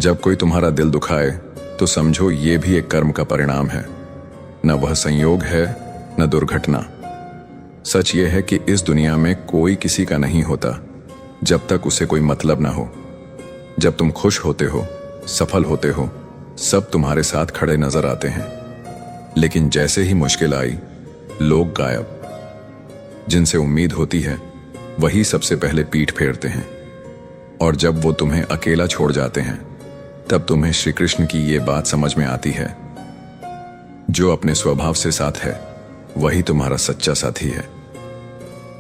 जब कोई तुम्हारा दिल दुखाए तो समझो ये भी एक कर्म का परिणाम है। न वह संयोग है न दुर्घटना। सच ये है कि इस दुनिया में कोई किसी का नहीं होता जब तक उसे कोई मतलब ना हो। जब तुम खुश होते हो, सफल होते हो, सब तुम्हारे साथ खड़े नजर आते हैं, लेकिन जैसे ही मुश्किल आई, लोग गायब। जिनसे उम्मीद होती है वही सबसे पहले पीठ फेरते हैं, और जब वो तुम्हें अकेला छोड़ जाते हैं तब तुम्हें श्री कृष्ण की ये बात समझ में आती है, जो अपने स्वभाव से साथ है वही तुम्हारा सच्चा साथी है।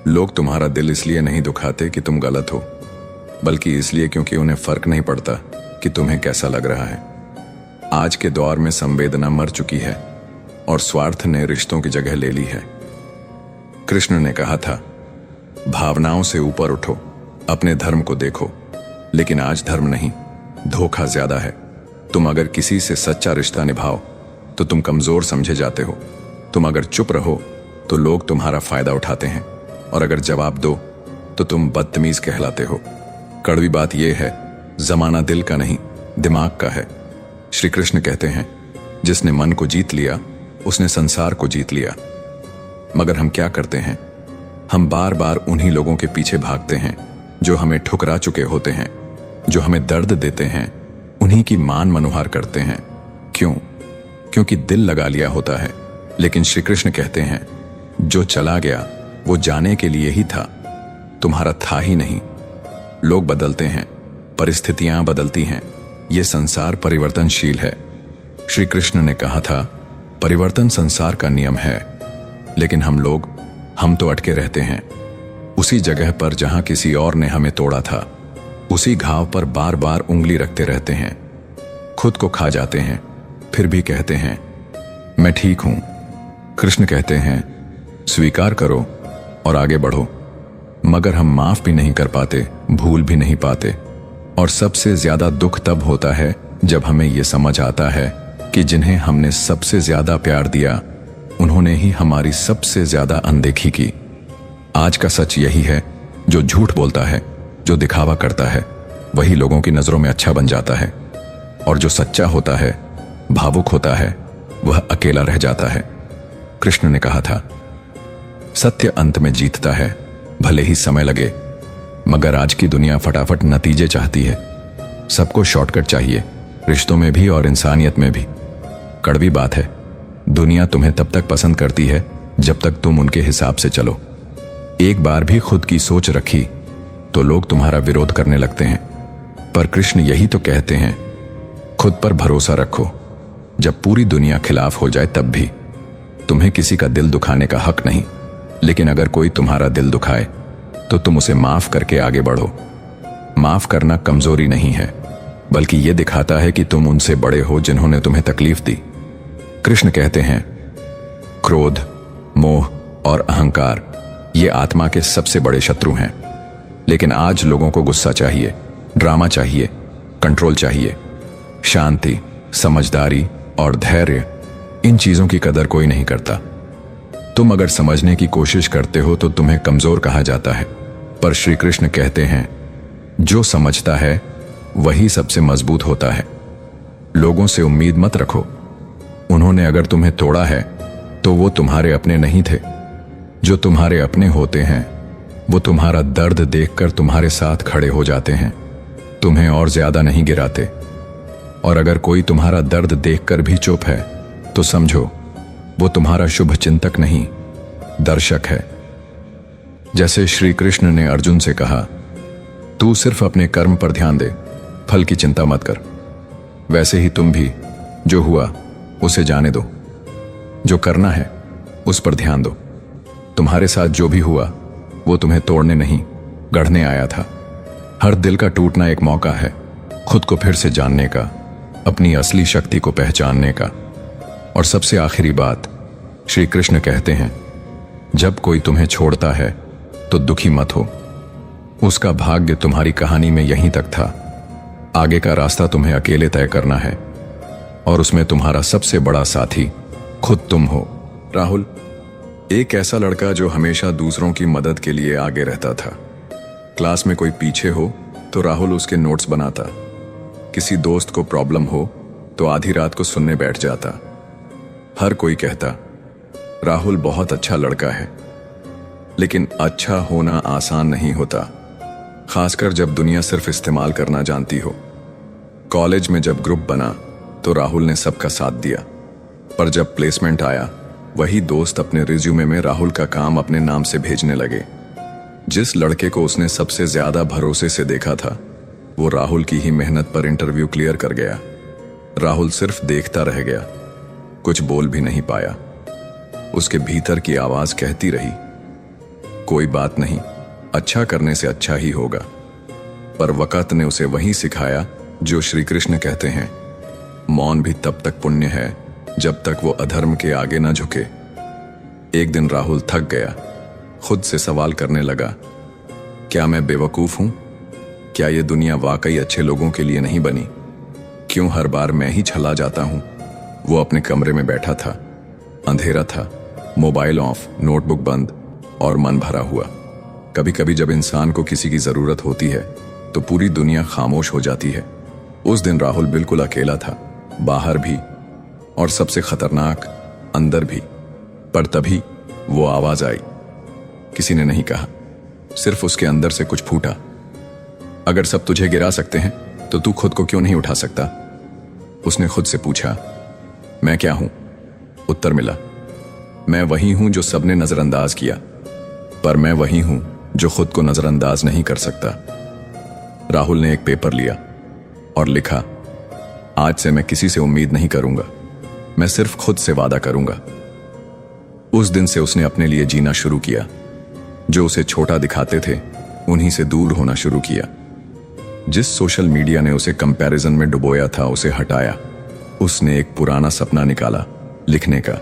लोग तुम्हारा दिल इसलिए नहीं दुखाते कि तुम गलत हो, बल्कि इसलिए क्योंकि उन्हें फर्क नहीं पड़ता कि तुम्हें कैसा लग रहा है। आज के दौर में संवेदना मर चुकी है और स्वार्थ ने रिश्तों की जगह ले ली है। कृष्ण ने कहा था, भावनाओं से ऊपर उठो, अपने धर्म को देखो। लेकिन आज धर्म नहीं, धोखा ज्यादा है। तुम अगर किसी से सच्चा रिश्ता निभाओ तो तुम कमजोर समझे जाते हो। तुम अगर चुप रहो तो लोग तुम्हारा फायदा उठाते हैं, और अगर जवाब दो तो तुम बदतमीज कहलाते हो। कड़वी बात यह है, जमाना दिल का नहीं, दिमाग का है। श्री कृष्ण कहते हैं, जिसने मन को जीत लिया उसने संसार को जीत लिया। मगर हम क्या करते हैं? हम बार बार उन्हीं लोगों के पीछे भागते हैं जो हमें ठुकरा चुके होते हैं, जो हमें दर्द देते हैं, उन्हीं की मान मनुहार करते हैं। क्यों? क्योंकि दिल लगा लिया होता है। लेकिन श्री कृष्ण कहते हैं, जो चला गया वो जाने के लिए ही था, तुम्हारा था ही नहीं। लोग बदलते हैं, परिस्थितियां बदलती हैं, ये संसार परिवर्तनशील है। श्री कृष्ण ने कहा था, परिवर्तन संसार का नियम है। लेकिन हम तो अटके रहते हैं उसी जगह पर जहां किसी और ने हमें तोड़ा था। उसी घाव पर बार बार उंगली रखते रहते हैं, खुद को खा जाते हैं, फिर भी कहते हैं मैं ठीक हूं। कृष्ण कहते हैं, स्वीकार करो और आगे बढ़ो। मगर हम माफ भी नहीं कर पाते, भूल भी नहीं पाते। और सबसे ज्यादा दुख तब होता है जब हमें यह समझ आता है कि जिन्हें हमने सबसे ज्यादा प्यार दिया उन्होंने ही हमारी सबसे ज्यादा अनदेखी की। आज का सच यही है, जो झूठ बोलता है, जो दिखावा करता है, वही लोगों की नजरों में अच्छा बन जाता है, और जो सच्चा होता है, भावुक होता है, वह अकेला रह जाता है। कृष्ण ने कहा था, सत्य अंत में जीतता है, भले ही समय लगे। मगर आज की दुनिया फटाफट नतीजे चाहती है। सबको शॉर्टकट चाहिए, रिश्तों में भी और इंसानियत में भी। कड़वी बात है, दुनिया तुम्हें तब तक पसंद करती है जब तक तुम उनके हिसाब से चलो। एक बार भी खुद की सोच रखी तो लोग तुम्हारा विरोध करने लगते हैं। पर कृष्ण यही तो कहते हैं, खुद पर भरोसा रखो। जब पूरी दुनिया खिलाफ हो जाए तब भी तुम्हें किसी का दिल दुखाने का हक नहीं। लेकिन अगर कोई तुम्हारा दिल दुखाए तो तुम उसे माफ करके आगे बढ़ो। माफ करना कमजोरी नहीं है, बल्कि यह दिखाता है कि तुम उनसे बड़े हो जिन्होंने तुम्हें तकलीफ दी। कृष्ण कहते हैं, क्रोध, मोह और अहंकार ये आत्मा के सबसे बड़े शत्रु हैं। लेकिन आज लोगों को गुस्सा चाहिए, ड्रामा चाहिए, कंट्रोल चाहिए। शांति, समझदारी और धैर्य, इन चीजों की कदर कोई नहीं करता। तुम अगर समझने की कोशिश करते हो तो तुम्हें कमजोर कहा जाता है। पर श्री कृष्ण कहते हैं, जो समझता है वही सबसे मजबूत होता है। लोगों से उम्मीद मत रखो। उन्होंने अगर तुम्हें तोड़ा है तो वो तुम्हारे अपने नहीं थे। जो तुम्हारे अपने होते हैं वो तुम्हारा दर्द देखकर तुम्हारे साथ खड़े हो जाते हैं, तुम्हें और ज्यादा नहीं गिराते। और अगर कोई तुम्हारा दर्द देखकर भी चुप है तो समझो वो तुम्हारा शुभ चिंतक नहीं, दर्शक है। जैसे श्री कृष्ण ने अर्जुन से कहा, तू सिर्फ अपने कर्म पर ध्यान दे, फल की चिंता मत कर। वैसे ही तुम भी जो हुआ उसे जाने दो, जो करना है उस पर ध्यान दो। तुम्हारे साथ जो भी हुआ वो तुम्हें तोड़ने नहीं, गढ़ने आया था। हर दिल का टूटना एक मौका है खुद को फिर से जानने का, अपनी असली शक्ति को पहचानने का। और सबसे आखिरी बात, श्री कृष्ण कहते हैं, जब कोई तुम्हें छोड़ता है तो दुखी मत हो। उसका भाग्य तुम्हारी कहानी में यहीं तक था। आगे का रास्ता तुम्हें अकेले तय करना है, और उसमें तुम्हारा सबसे बड़ा साथी खुद तुम हो। राहुल एक ऐसा लड़का जो हमेशा दूसरों की मदद के लिए आगे रहता था। क्लास में कोई पीछे हो तो राहुल उसके नोट्स बनाता, किसी दोस्त को प्रॉब्लम हो तो आधी रात को सुनने बैठ जाता। हर कोई कहता राहुल बहुत अच्छा लड़का है, लेकिन अच्छा होना आसान नहीं होता, खासकर जब दुनिया सिर्फ इस्तेमाल करना जानती हो। कॉलेज में जब ग्रुप बना तो राहुल ने सबका साथ दिया, पर जब प्लेसमेंट आया वही दोस्त अपने रिज्यूमे में राहुल का काम अपने नाम से भेजने लगे। जिस लड़के को उसने सबसे ज्यादा भरोसे से देखा था वो राहुल की ही मेहनत पर इंटरव्यू क्लियर कर गया। राहुल सिर्फ देखता रह गया, कुछ बोल भी नहीं पाया। उसके भीतर की आवाज कहती रही, कोई बात नहीं, अच्छा करने से अच्छा ही होगा। पर वक़्त ने उसे वही सिखाया जो श्री कृष्ण कहते हैं, मौन भी तब तक पुण्य है जब तक वो अधर्म के आगे न झुके। एक दिन राहुल थक गया, खुद से सवाल करने लगा, क्या मैं बेवकूफ हूं? क्या ये दुनिया वाकई अच्छे लोगों के लिए नहीं बनी? क्यों हर बार मैं ही छला जाता हूं? वो अपने कमरे में बैठा था, अंधेरा था, मोबाइल ऑफ, नोटबुक बंद और मन भरा हुआ। कभी कभी जब इंसान को किसी की जरूरत होती है तो पूरी दुनिया खामोश हो जाती है। उस दिन राहुल बिल्कुल अकेला था, बाहर भी और सबसे खतरनाक अंदर भी। पर तभी वो आवाज आई। किसी ने नहीं कहा, सिर्फ उसके अंदर से कुछ फूटा, अगर सब तुझे गिरा सकते हैं तो तू खुद को क्यों नहीं उठा सकता? उसने खुद से पूछा, मैं क्या हूं? उत्तर मिला, मैं वही हूं जो सबने नजरअंदाज किया, पर मैं वही हूं जो खुद को नजरअंदाज नहीं कर सकता। राहुल ने एक पेपर लिया और लिखा, आज से मैं किसी से उम्मीद नहीं करूंगा, मैं सिर्फ खुद से वादा करूंगा। उस दिन से उसने अपने लिए जीना शुरू किया। जो उसे छोटा दिखाते थे उन्हीं से दूर होना शुरू किया। जिस सोशल मीडिया ने उसे कंपैरिजन में डुबोया था उसे हटाया। उसने एक पुराना सपना निकाला, लिखने का।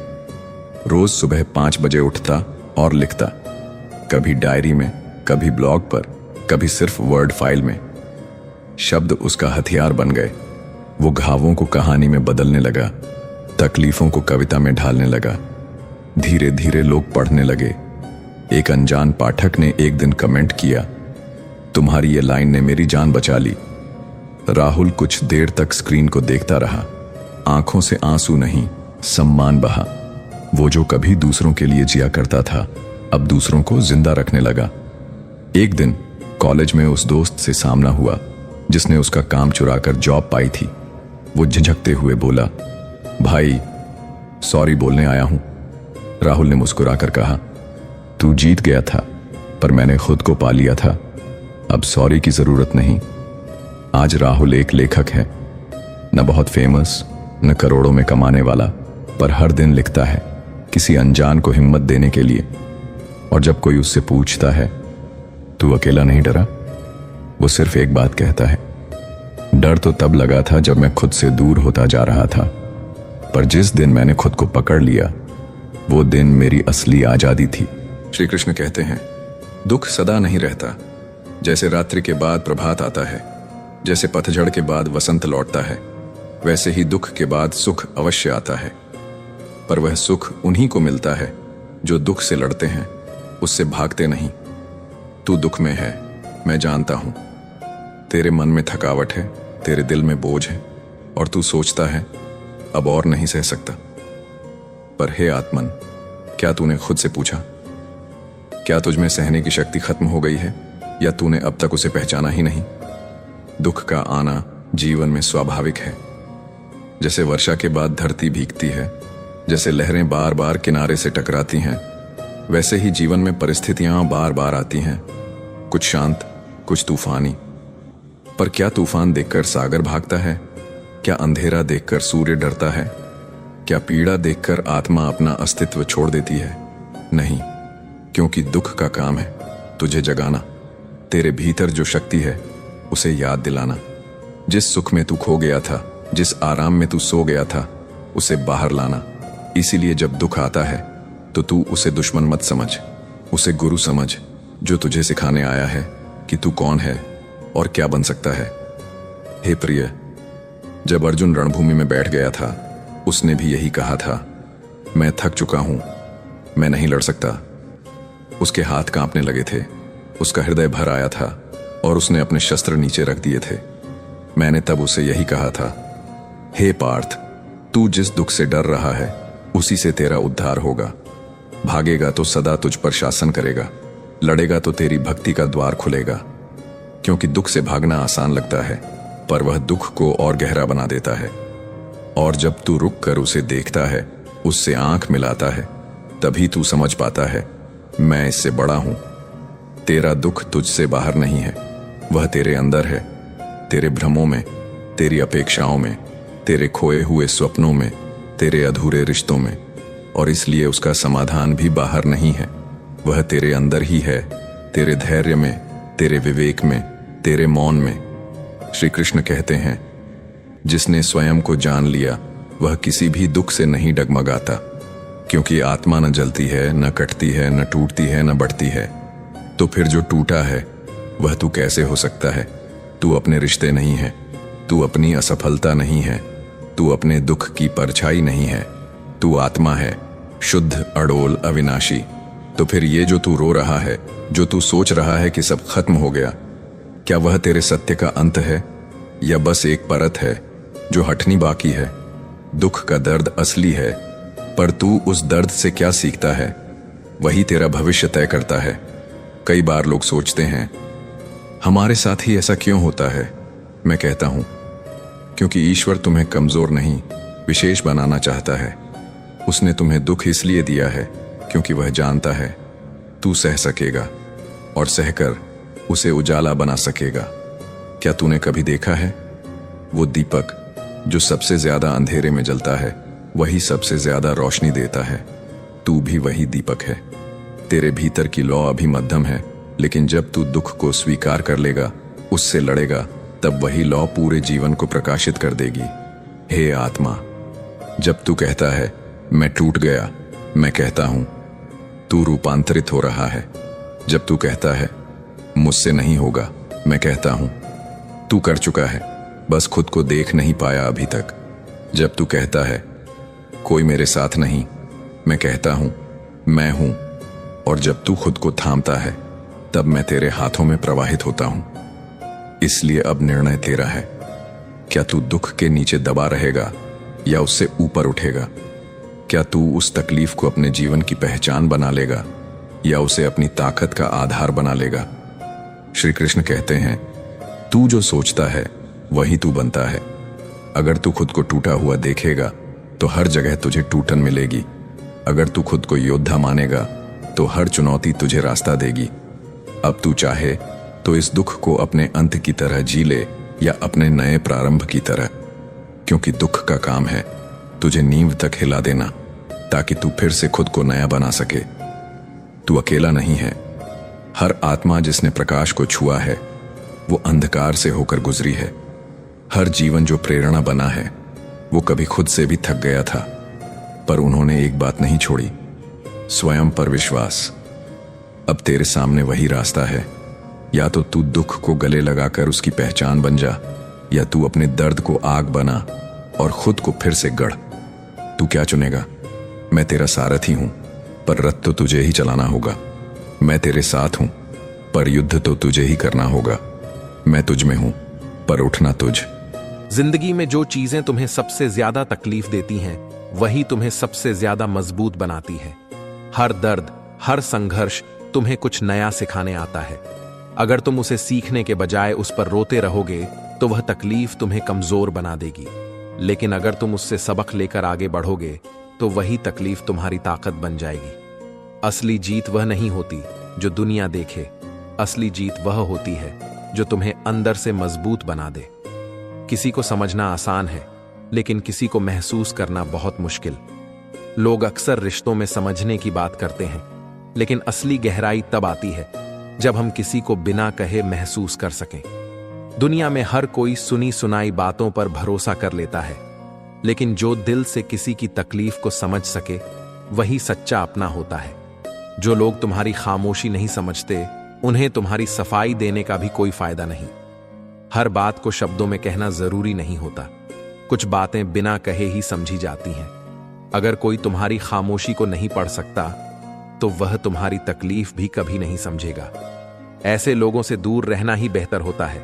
रोज सुबह 5 बजे उठता और लिखता, कभी डायरी में, कभी ब्लॉग पर, कभी सिर्फ वर्ड फाइल में। शब्द उसका हथियार बन गए। वो घावों को कहानी में बदलने लगा, तकलीफों को कविता में ढालने लगा। धीरे धीरे लोग पढ़ने लगे। एक अनजान पाठक ने एक दिन कमेंट किया, तुम्हारी ये लाइन ने मेरी जान बचा ली। राहुल कुछ देर तक स्क्रीन को देखता रहा। आंखों से आंसू नहीं, सम्मान बहा। वो जो कभी दूसरों के लिए जिया करता था अब दूसरों को जिंदा रखने लगा। एक दिन कॉलेज में उस दोस्त से सामना हुआ जिसने उसका काम चुराकर जॉब पाई थी। वो झिझकते हुए बोला, भाई सॉरी बोलने आया हूं। राहुल ने मुस्कुराकर कहा, तू जीत गया था पर मैंने खुद को पा लिया था, अब सॉरी की जरूरत नहीं। आज राहुल एक लेखक है, न बहुत फेमस, न करोड़ों में कमाने वाला, पर हर दिन लिखता है किसी अनजान को हिम्मत देने के लिए। और जब कोई उससे पूछता है, तू अकेला नहीं डरा, वो सिर्फ एक बात कहता है, डर तो तब लगा था जब मैं खुद से दूर होता जा रहा था, पर जिस दिन मैंने खुद को पकड़ लिया वो दिन मेरी असली आजादी थी। श्री कृष्ण कहते हैं, दुख सदा नहीं रहता। जैसे रात्रि के बाद प्रभात आता है, जैसे पतझड़ के बाद वसंत लौटता है, वैसे ही दुख के बाद सुख अवश्य आता है। पर वह सुख उन्हीं को मिलता है जो दुख से लड़ते हैं, उससे भागते नहीं। तू दुख में है, मैं जानता हूं। तेरे मन में थकावट है, तेरे दिल में बोझ है और तू सोचता है अब और नहीं सह सकता। पर हे आत्मन, क्या तूने खुद से पूछा, क्या तुझ में सहने की शक्ति खत्म हो गई है या तूने अब तक उसे पहचाना ही नहीं? दुख का आना जीवन में स्वाभाविक है। जैसे वर्षा के बाद धरती भीगती है, जैसे लहरें बार बार किनारे से टकराती हैं, वैसे ही जीवन में परिस्थितियां बार बार आती हैं, कुछ शांत, कुछ तूफानी। पर क्या तूफान देखकर सागर भागता है? क्या अंधेरा देखकर सूर्य डरता है? क्या पीड़ा देखकर आत्मा अपना अस्तित्व छोड़ देती है? नहीं, क्योंकि दुख का काम है तुझे जगाना, तेरे भीतर जो शक्ति है उसे याद दिलाना। जिस सुख में तू खो गया था, जिस आराम में तू सो गया था, उसे बाहर लाना। इसीलिए जब दुख आता है तो तू उसे दुश्मन मत समझ, उसे गुरु समझ, जो तुझे सिखाने आया है कि तू कौन है और क्या बन सकता है। हे प्रिय, जब अर्जुन रणभूमि में बैठ गया था उसने भी यही कहा था, मैं थक चुका हूं, मैं नहीं लड़ सकता। उसके हाथ कांपने लगे थे, उसका हृदय भर आया था और उसने अपने शस्त्र नीचे रख दिए थे। मैंने तब उसे यही कहा था, हे पार्थ, तू जिस दुख से डर रहा है उसी से तेरा उद्धार होगा। भागेगा तो सदा तुझ पर शासन करेगा, लड़ेगा तो तेरी भक्ति का द्वार खुलेगा। क्योंकि दुख से भागना आसान लगता है, पर वह दुख को और गहरा बना देता है। और जब तू रुक कर उसे देखता है, उससे आंख मिलाता है, तभी तू समझ पाता है, मैं इससे बड़ा हूं। तेरा दुख तुझसे बाहर नहीं है, वह तेरे अंदर है, तेरे भ्रमों में, तेरी अपेक्षाओं में, तेरे खोए हुए स्वप्नों में, तेरे अधूरे रिश्तों में। और इसलिए उसका समाधान भी बाहर नहीं है, वह तेरे अंदर ही है, तेरे धैर्य में, तेरे विवेक में, तेरे मौन में। श्री कृष्ण कहते हैं, जिसने स्वयं को जान लिया वह किसी भी दुख से नहीं डगमगाता, क्योंकि आत्मा न जलती है, न कटती है, न टूटती है, न बढ़ती है। तो फिर जो टूटा है वह तू कैसे हो सकता है? तू अपने रिश्ते नहीं है, तू अपनी असफलता नहीं है, तू अपने दुख की परछाई नहीं है, तू आत्मा है, शुद्ध, अडोल, अविनाशी। तो फिर ये जो तू रो रहा है, जो तू सोच रहा है कि सब खत्म हो गया, क्या वह तेरे सत्य का अंत है या बस एक परत है जो हटनी बाकी है? दुख का दर्द असली है, पर तू उस दर्द से क्या सीखता है वही तेरा भविष्य तय करता है। कई बार लोग सोचते हैं, हमारे साथ ही ऐसा क्यों होता है? मैं कहता हूं, क्योंकि ईश्वर तुम्हें कमजोर नहीं, विशेष बनाना चाहता है। उसने तुम्हें दुख इसलिए दिया है क्योंकि वह जानता है तू सह सकेगा और सहकर उसे उजाला बना सकेगा। क्या तूने कभी देखा है, वो दीपक जो सबसे ज्यादा अंधेरे में जलता है वही सबसे ज्यादा रोशनी देता है। तू भी वही दीपक है। तेरे भीतर की लौ अभी मध्यम है, लेकिन जब तू दुख को स्वीकार कर लेगा, उससे लड़ेगा, तब वही लौ पूरे जीवन को प्रकाशित कर देगी। हे आत्मा, जब तू कहता है मैं टूट गया, मैं कहता हूं तू रूपांतरित हो रहा है। जब तू कहता है मुझसे नहीं होगा, मैं कहता हूं तू कर चुका है, बस खुद को देख नहीं पाया अभी तक। जब तू कहता है कोई मेरे साथ नहीं, मैं कहता हूं मैं हूं। और जब तू खुद को थामता है, तब मैं तेरे हाथों में प्रवाहित होता हूं। इसलिए अब निर्णय तेरा है, क्या तू दुख के नीचे दबा रहेगा या उससे ऊपर उठेगा? क्या तू उस तकलीफ को अपने जीवन की पहचान बना लेगा या उसे अपनी ताकत का आधार बना लेगा? श्री कृष्ण कहते हैं, तू जो सोचता है वही तू बनता है। अगर तू खुद को टूटा हुआ देखेगा तो हर जगह तुझे टूटन मिलेगी। अगर तू खुद को योद्धा मानेगा तो हर चुनौती तुझे रास्ता देगी। अब तू चाहे तो इस दुख को अपने अंत की तरह जी ले या अपने नए प्रारंभ की तरह, क्योंकि दुख का काम है तुझे नींव तक हिला देना, ताकि तू फिर से खुद को नया बना सके। तू अकेला नहीं है। हर आत्मा जिसने प्रकाश को छुआ है वो अंधकार से होकर गुजरी है। हर जीवन जो प्रेरणा बना है वो कभी खुद से भी थक गया था, पर उन्होंने एक बात नहीं छोड़ी, स्वयं पर विश्वास। अब तेरे सामने वही रास्ता है, या तो तू दुख को गले लगाकर उसकी पहचान बन जा, या तू अपने दर्द को आग बना और खुद को फिर से गढ़। तू क्या चुनेगा? मैं तेरा सारथी हूं, पर रथ तो तुझे ही चलाना होगा। मैं तेरे साथ हूं, पर युद्ध तो तुझे ही करना होगा। मैं तुझ में हूं, पर उठना तुझ। जिंदगी में जो चीजें तुम्हें सबसे ज्यादा तकलीफ देती हैं, वही तुम्हें सबसे ज्यादा मजबूत बनाती है। हर दर्द, हर संघर्ष तुम्हें कुछ नया सिखाने आता है। अगर तुम उसे सीखने के बजाय उस पर रोते रहोगे तो वह तकलीफ तुम्हें कमजोर बना देगी। लेकिन अगर तुम उससे सबक लेकर आगे बढ़ोगे तो वही तकलीफ तुम्हारी ताकत बन जाएगी। असली जीत वह नहीं होती जो दुनिया देखे, असली जीत वह होती है जो तुम्हें अंदर से मजबूत बना दे। किसी को समझना आसान है, लेकिन किसी को महसूस करना बहुत मुश्किल। लोग अक्सर रिश्तों में समझने की बात करते हैं, लेकिन असली गहराई तब आती है जब हम किसी को बिना कहे महसूस कर सकें। दुनिया में हर कोई सुनी सुनाई बातों पर भरोसा कर लेता है, लेकिन जो दिल से किसी की तकलीफ को समझ सके वही सच्चा अपना होता है। जो लोग तुम्हारी खामोशी नहीं समझते, उन्हें तुम्हारी सफाई देने का भी कोई फायदा नहीं। हर बात को शब्दों में कहना जरूरी नहीं होता। कुछ बातें बिना कहे ही समझी जाती हैं। अगर कोई तुम्हारी खामोशी को नहीं पढ़ सकता, तो वह तुम्हारी तकलीफ भी कभी नहीं समझेगा। ऐसे लोगों से दूर रहना ही बेहतर होता है,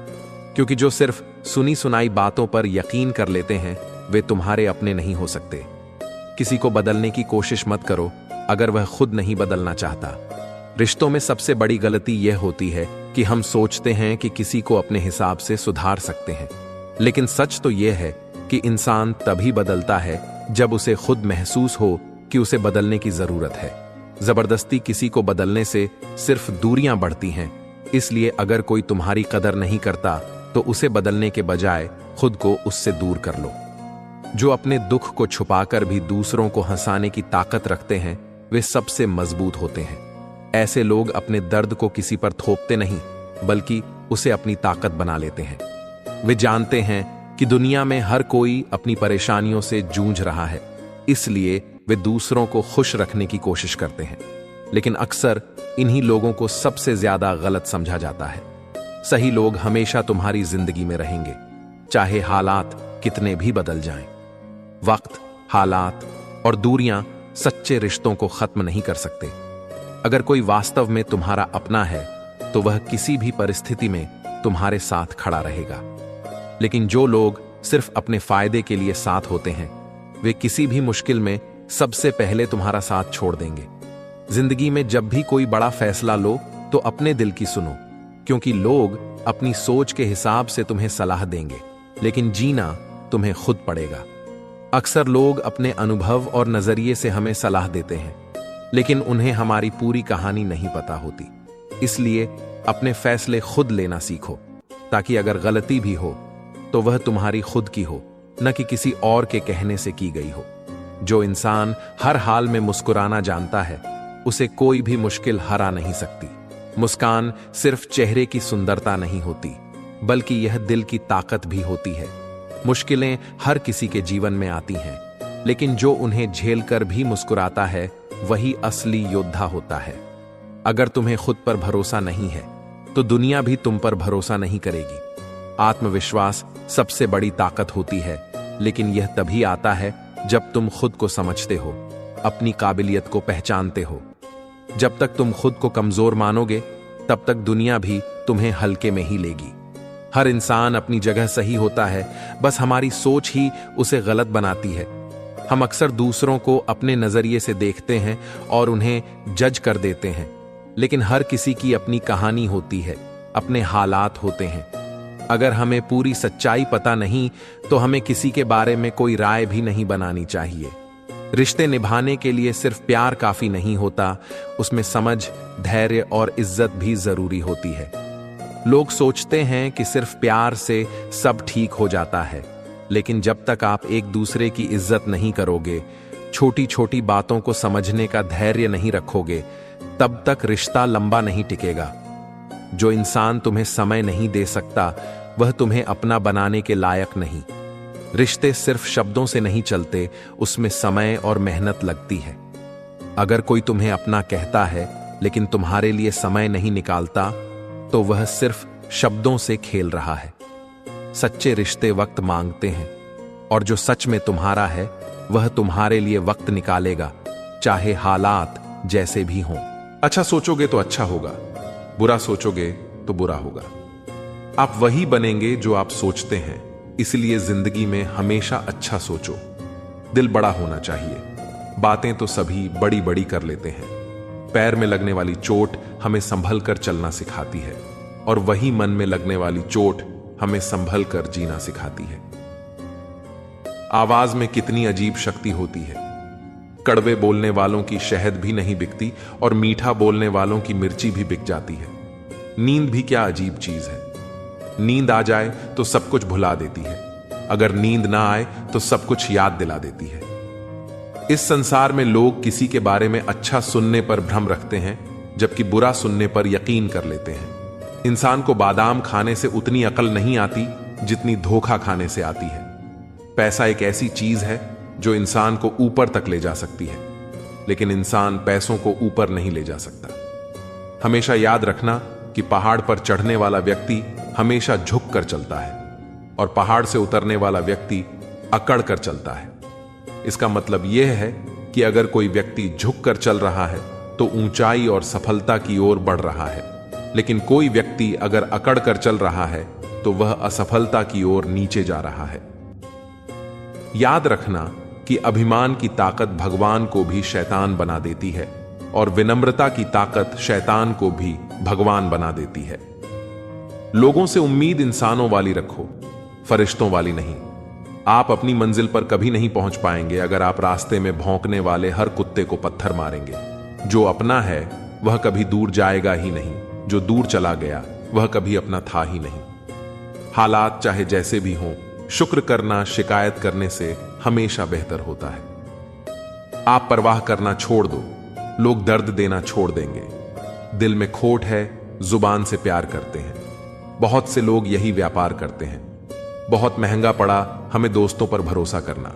क्योंकि जो सिर्फ सुनी सुनाई बातों पर यकीन कर लेते हैं वे तुम्हारे अपने नहीं हो सकते। किसी को बदलने की कोशिश मत करो अगर वह खुद नहीं बदलना चाहता। रिश्तों में सबसे बड़ी गलती यह होती है कि हम सोचते हैं कि किसी को अपने हिसाब से सुधार सकते हैं, लेकिन सच तो यह है कि इंसान तभी बदलता है जब उसे खुद महसूस हो कि उसे बदलने की जरूरत है। जबरदस्ती किसी को बदलने से सिर्फ दूरियां बढ़ती हैं, इसलिए अगर कोई तुम्हारी कदर नहीं करता तो उसे बदलने के बजाय खुद को उससे दूर कर लो। जो अपने दुख को छुपाकर भी दूसरों को हंसाने की ताकत रखते हैं वे सबसे मजबूत होते हैं। ऐसे लोग अपने दर्द को किसी पर थोपते नहीं बल्कि उसे अपनी ताकत बना लेते हैं। वे जानते हैं कि दुनिया में हर कोई अपनी परेशानियों से जूझ रहा है, इसलिए वे दूसरों को खुश रखने की कोशिश करते हैं। लेकिन अक्सर इन्हीं लोगों को सबसे ज्यादा गलत समझा जाता है। सही लोग हमेशा तुम्हारी जिंदगी में रहेंगे, चाहे हालात कितने भी बदल जाएं। वक्त, हालात और दूरियां सच्चे रिश्तों को खत्म नहीं कर सकते। अगर कोई वास्तव में तुम्हारा अपना है तो वह किसी भी परिस्थिति में तुम्हारे साथ खड़ा रहेगा। लेकिन जो लोग सिर्फ अपने फायदे के लिए साथ होते हैं वे किसी भी मुश्किल में सबसे पहले तुम्हारा साथ छोड़ देंगे। जिंदगी में जब भी कोई बड़ा फैसला लो तो अपने दिल की सुनो, क्योंकि लोग अपनी सोच के हिसाब से तुम्हें सलाह देंगे, लेकिन जीना तुम्हें खुद पड़ेगा। अक्सर लोग अपने अनुभव और नजरिए से हमें सलाह देते हैं, लेकिन उन्हें हमारी पूरी कहानी नहीं पता होती। इसलिए अपने फैसले खुद लेना सीखो, ताकि अगर गलती भी हो तो वह तुम्हारी खुद की हो, न कि किसी और के कहने से की गई हो। जो इंसान हर हाल में मुस्कुराना जानता है उसे कोई भी मुश्किल हरा नहीं सकती। मुस्कान सिर्फ चेहरे की सुंदरता नहीं होती बल्कि यह दिल की ताकत भी होती है। मुश्किलें हर किसी के जीवन में आती हैं, लेकिन जो उन्हें झेलकर भी मुस्कुराता है वही असली योद्धा होता है। अगर तुम्हें खुद पर भरोसा नहीं है तो दुनिया भी तुम पर भरोसा नहीं करेगी। आत्मविश्वास सबसे बड़ी ताकत होती है, लेकिन यह तभी आता है जब तुम खुद को समझते हो, अपनी काबिलियत को पहचानते हो। जब तक तुम खुद को कमजोर मानोगे तब तक दुनिया भी तुम्हें हल्के में ही लेगी। हर इंसान अपनी जगह सही होता है, बस हमारी सोच ही उसे गलत बनाती है। हम अक्सर दूसरों को अपने नजरिए से देखते हैं और उन्हें जज कर देते हैं, लेकिन हर किसी की अपनी कहानी होती है, अपने हालात होते हैं। अगर हमें पूरी सच्चाई पता नहीं तो हमें किसी के बारे में कोई राय भी नहीं बनानी चाहिए। रिश्ते निभाने के लिए सिर्फ प्यार काफी नहीं होता, उसमें समझ, धैर्य और इज्जत भी जरूरी होती है। लोग सोचते हैं कि सिर्फ प्यार से सब ठीक हो जाता है, लेकिन जब तक आप एक दूसरे की इज्जत नहीं करोगे, छोटी छोटी बातों को समझने का धैर्य नहीं रखोगे, तब तक रिश्ता लंबा नहीं टिकेगा। जो इंसान तुम्हें समय नहीं दे सकता वह तुम्हें अपना बनाने के लायक नहीं। रिश्ते सिर्फ शब्दों से नहीं चलते, उसमें समय और मेहनत लगती है। अगर कोई तुम्हें अपना कहता है लेकिन तुम्हारे लिए समय नहीं निकालता तो वह सिर्फ शब्दों से खेल रहा है। सच्चे रिश्ते वक्त मांगते हैं, और जो सच में तुम्हारा है वह तुम्हारे लिए वक्त निकालेगा, चाहे हालात जैसे भी हों। अच्छा सोचोगे तो अच्छा होगा, बुरा सोचोगे तो बुरा होगा। आप वही बनेंगे जो आप सोचते हैं, इसलिए जिंदगी में हमेशा अच्छा सोचो। दिल बड़ा होना चाहिए। बातें तो सभी बड़ी बड़ी कर लेते हैं। पैर में लगने वाली चोट हमें संभल कर चलना सिखाती है, और वही मन में लगने वाली चोट हमें संभल कर जीना सिखाती है। आवाज में कितनी अजीब शक्ति होती है। कड़वे बोलने वालों की शहद भी नहीं बिकती और मीठा बोलने वालों की मिर्ची भी बिक जाती है। नींद भी क्या अजीब चीज है। नींद आ जाए तो सब कुछ भुला देती है, अगर नींद ना आए तो सब कुछ याद दिला देती है। इस संसार में लोग किसी के बारे में अच्छा सुनने पर भ्रम रखते हैं, जबकि बुरा सुनने पर यकीन कर लेते हैं। इंसान को बादाम खाने से उतनी अकल नहीं आती जितनी धोखा खाने से आती है। पैसा एक ऐसी चीज है जो इंसान को ऊपर तक ले जा सकती है, लेकिन इंसान पैसों को ऊपर नहीं ले जा सकता। हमेशा याद रखना कि पहाड़ पर चढ़ने वाला व्यक्ति हमेशा झुक कर चलता है और पहाड़ से उतरने वाला व्यक्ति अकड़ कर चलता है। इसका मतलब यह है कि अगर कोई व्यक्ति झुक कर चल रहा है तो ऊंचाई और सफलता की ओर बढ़ रहा है, लेकिन कोई व्यक्ति अगर अकड़ कर चल रहा है तो वह असफलता की ओर नीचे जा रहा है। याद रखना कि अभिमान की ताकत भगवान को भी शैतान बना देती है और विनम्रता की ताकत शैतान को भी भगवान बना देती है। लोगों से उम्मीद इंसानों वाली रखो, फरिश्तों वाली नहीं। आप अपनी मंजिल पर कभी नहीं पहुंच पाएंगे अगर आप रास्ते में भौंकने वाले हर कुत्ते को पत्थर मारेंगे। जो अपना है वह कभी दूर जाएगा ही नहीं, जो दूर चला गया वह कभी अपना था ही नहीं। हालात चाहे जैसे भी हों, शुक्र करना शिकायत करने से हमेशा बेहतर होता है। आप परवाह करना छोड़ दो, लोग दर्द देना छोड़ देंगे। दिल में खोट है, जुबान से प्यार करते हैं। बहुत से लोग यही व्यापार करते हैं। बहुत महंगा पड़ा हमें दोस्तों पर भरोसा करना।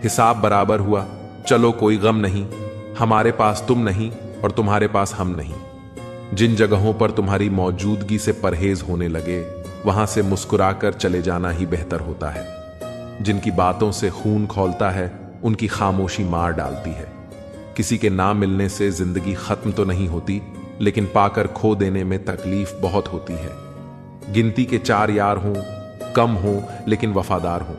हिसाब बराबर हुआ, चलो कोई गम नहीं, हमारे पास तुम नहीं और तुम्हारे पास हम नहीं। जिन जगहों पर तुम्हारी मौजूदगी से परहेज होने लगे, वहां से मुस्कुराकर चले जाना ही बेहतर होता है। जिनकी बातों से खून खौलता है, उनकी खामोशी मार डालती है। किसी के ना मिलने से जिंदगी खत्म तो नहीं होती, लेकिन पाकर खो देने में तकलीफ बहुत होती है। गिनती के 4 यार हों, कम हों लेकिन वफादार हों।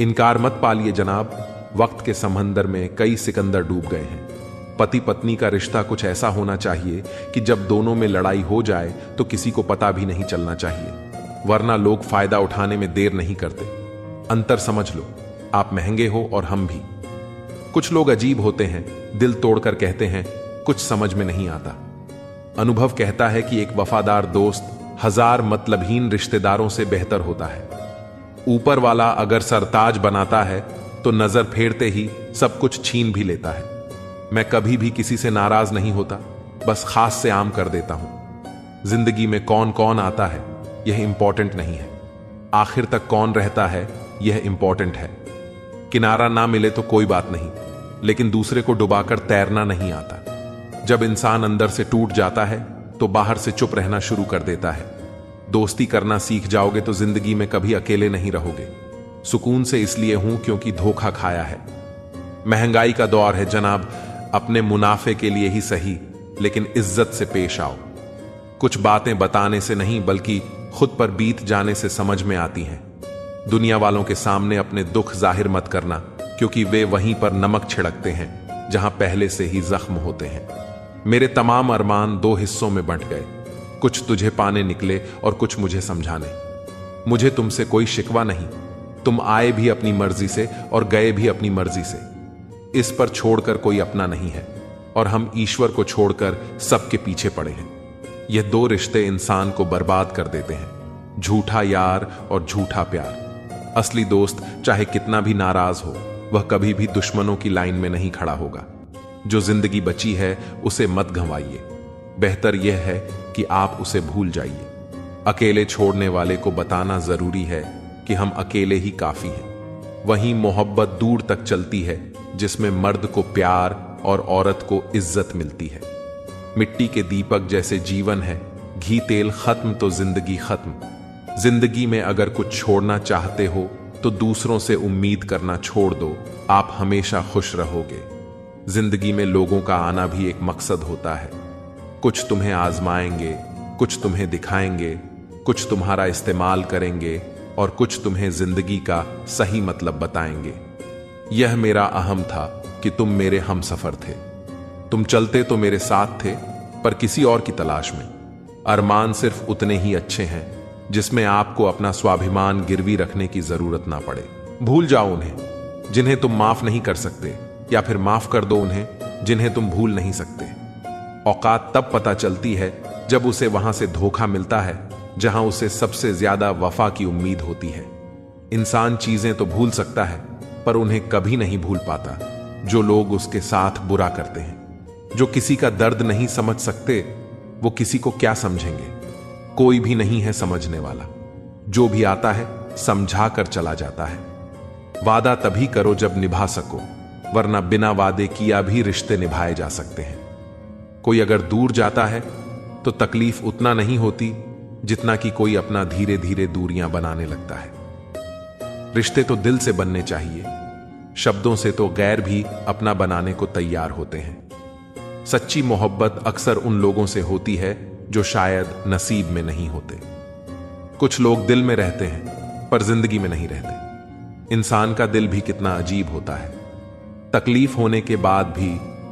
इनकार मत पालिए जनाब, वक्त के समंदर में कई सिकंदर डूब गए हैं। पति पत्नी का रिश्ता कुछ ऐसा होना चाहिए कि जब दोनों में लड़ाई हो जाए तो किसी को पता भी नहीं चलना चाहिए, वरना लोग फायदा उठाने में देर नहीं करते। अंतर समझ लो, आप महंगे हो और हम भी। कुछ लोग अजीब होते हैं, दिल तोड़कर कहते हैं कुछ समझ में नहीं आता। अनुभव कहता है कि एक वफादार दोस्त 1000 मतलबहीन रिश्तेदारों से बेहतर होता है। ऊपर वाला अगर सरताज बनाता है तो नजर फेरते ही सब कुछ छीन भी लेता है। मैं कभी भी किसी से नाराज नहीं होता, बस खास से आम कर देता हूं। जिंदगी में कौन कौन आता है यह इंपॉर्टेंट नहीं है, आखिर तक कौन रहता है यह इंपॉर्टेंट है। किनारा ना मिले तो कोई बात नहीं, लेकिन दूसरे को डुबाकर तैरना नहीं आता। जब इंसान अंदर से टूट जाता है तो बाहर से चुप रहना शुरू कर देता है। दोस्ती करना सीख जाओगे तो जिंदगी में कभी अकेले नहीं रहोगे। सुकून से इसलिए हूं क्योंकि धोखा खाया है। महंगाई का दौर है जनाब, अपने मुनाफे के लिए ही सही, लेकिन इज्जत से पेश आओ। कुछ बातें बताने से नहीं बल्कि खुद पर बीत जाने से समझ में आती हैं। दुनिया वालों के सामने अपने दुख जाहिर मत करना, क्योंकि वे वहीं पर नमक छिड़कते हैं जहां पहले से ही जख्म होते हैं। मेरे तमाम अरमान 2 हिस्सों में बंट गए, कुछ तुझे पाने निकले और कुछ मुझे समझाने। मुझे तुमसे कोई शिकवा नहीं, तुम आए भी अपनी मर्जी से और गए भी अपनी मर्जी से। इस पर छोड़कर कोई अपना नहीं है और हम ईश्वर को छोड़कर सबके पीछे पड़े हैं। यह 2 रिश्ते इंसान को बर्बाद कर देते हैं, झूठा यार और झूठा प्यार। असली दोस्त चाहे कितना भी नाराज हो, वह कभी भी दुश्मनों की लाइन में नहीं खड़ा होगा। जो जिंदगी बची है उसे मत गंवाइए, बेहतर यह है कि आप उसे भूल जाइए। अकेले छोड़ने वाले को बताना जरूरी है कि हम अकेले ही काफी हैं। वहीं मोहब्बत दूर तक चलती है जिसमें मर्द को प्यार और औरत को इज्जत मिलती है। मिट्टी के दीपक जैसे जीवन है, घी तेल खत्म तो जिंदगी खत्म। जिंदगी में अगर कुछ छोड़ना चाहते हो तो दूसरों से उम्मीद करना छोड़ दो, आप हमेशा खुश रहोगे। जिंदगी में लोगों का आना भी एक मकसद होता है। कुछ तुम्हें आजमाएंगे, कुछ तुम्हें दिखाएंगे, कुछ तुम्हारा इस्तेमाल करेंगे और कुछ तुम्हें जिंदगी का सही मतलब बताएंगे। यह मेरा अहम था कि तुम मेरे हमसफर थे। तुम चलते तो मेरे साथ थे, पर किसी और की तलाश में। अरमान सिर्फ उतने ही अच्छे हैं जिसमें आपको अपना स्वाभिमान गिरवी रखने की जरूरत ना पड़े। भूल जाओ उन्हें जिन्हें तुम माफ नहीं कर सकते, या फिर माफ कर दो उन्हें जिन्हें तुम भूल नहीं सकते। औकात तब पता चलती है जब उसे वहां से धोखा मिलता है जहां उसे सबसे ज्यादा वफा की उम्मीद होती है। इंसान चीजें तो भूल सकता है, पर उन्हें कभी नहीं भूल पाता जो लोग उसके साथ बुरा करते हैं। जो किसी का दर्द नहीं समझ सकते, वो किसी को क्या समझेंगे। कोई भी नहीं है समझने वाला। जो भी आता है समझा कर चला जाता है। वादा तभी करो जब निभा सको, वरना बिना वादे किया भी रिश्ते निभाए जा सकते हैं। कोई अगर दूर जाता है तो तकलीफ उतना नहीं होती जितना कि कोई अपना धीरे धीरे दूरियां बनाने लगता है। रिश्ते तो दिल से बनने चाहिए, शब्दों से तो गैर भी अपना बनाने को तैयार होते हैं। सच्ची मोहब्बत अक्सर उन लोगों से होती है जो शायद नसीब में नहीं होते। कुछ लोग दिल में रहते हैं पर जिंदगी में नहीं रहते। इंसान का दिल भी कितना अजीब होता है। तकलीफ होने के बाद भी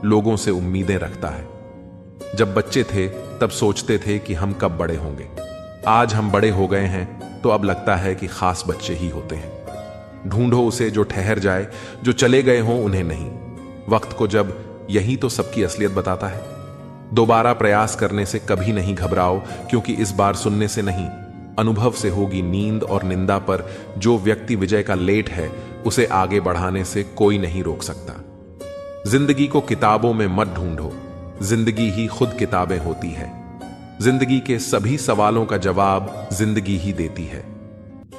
लोगों से उम्मीदें रखता है। जब बच्चे थे तब सोचते थे कि हम कब बड़े होंगे। आज हम बड़े हो गए हैं तो अब लगता है कि खास बच्चे ही होते हैं। ढूंढो उसे जो ठहर जाए, जो चले गए हों उन्हें नहीं। वक्त को जब यही तो सबकी असलियत बताता है। दोबारा प्रयास करने से कभी नहीं घबराओ, क्योंकि इस बार सुनने से नहीं, अनुभव से होगी नींद और निंदा। पर जो व्यक्ति विजय का लेट है उसे आगे बढ़ाने से कोई नहीं रोक सकता। जिंदगी को किताबों में मत ढूंढो, जिंदगी ही खुद किताबें होती है। जिंदगी के सभी सवालों का जवाब जिंदगी ही देती है।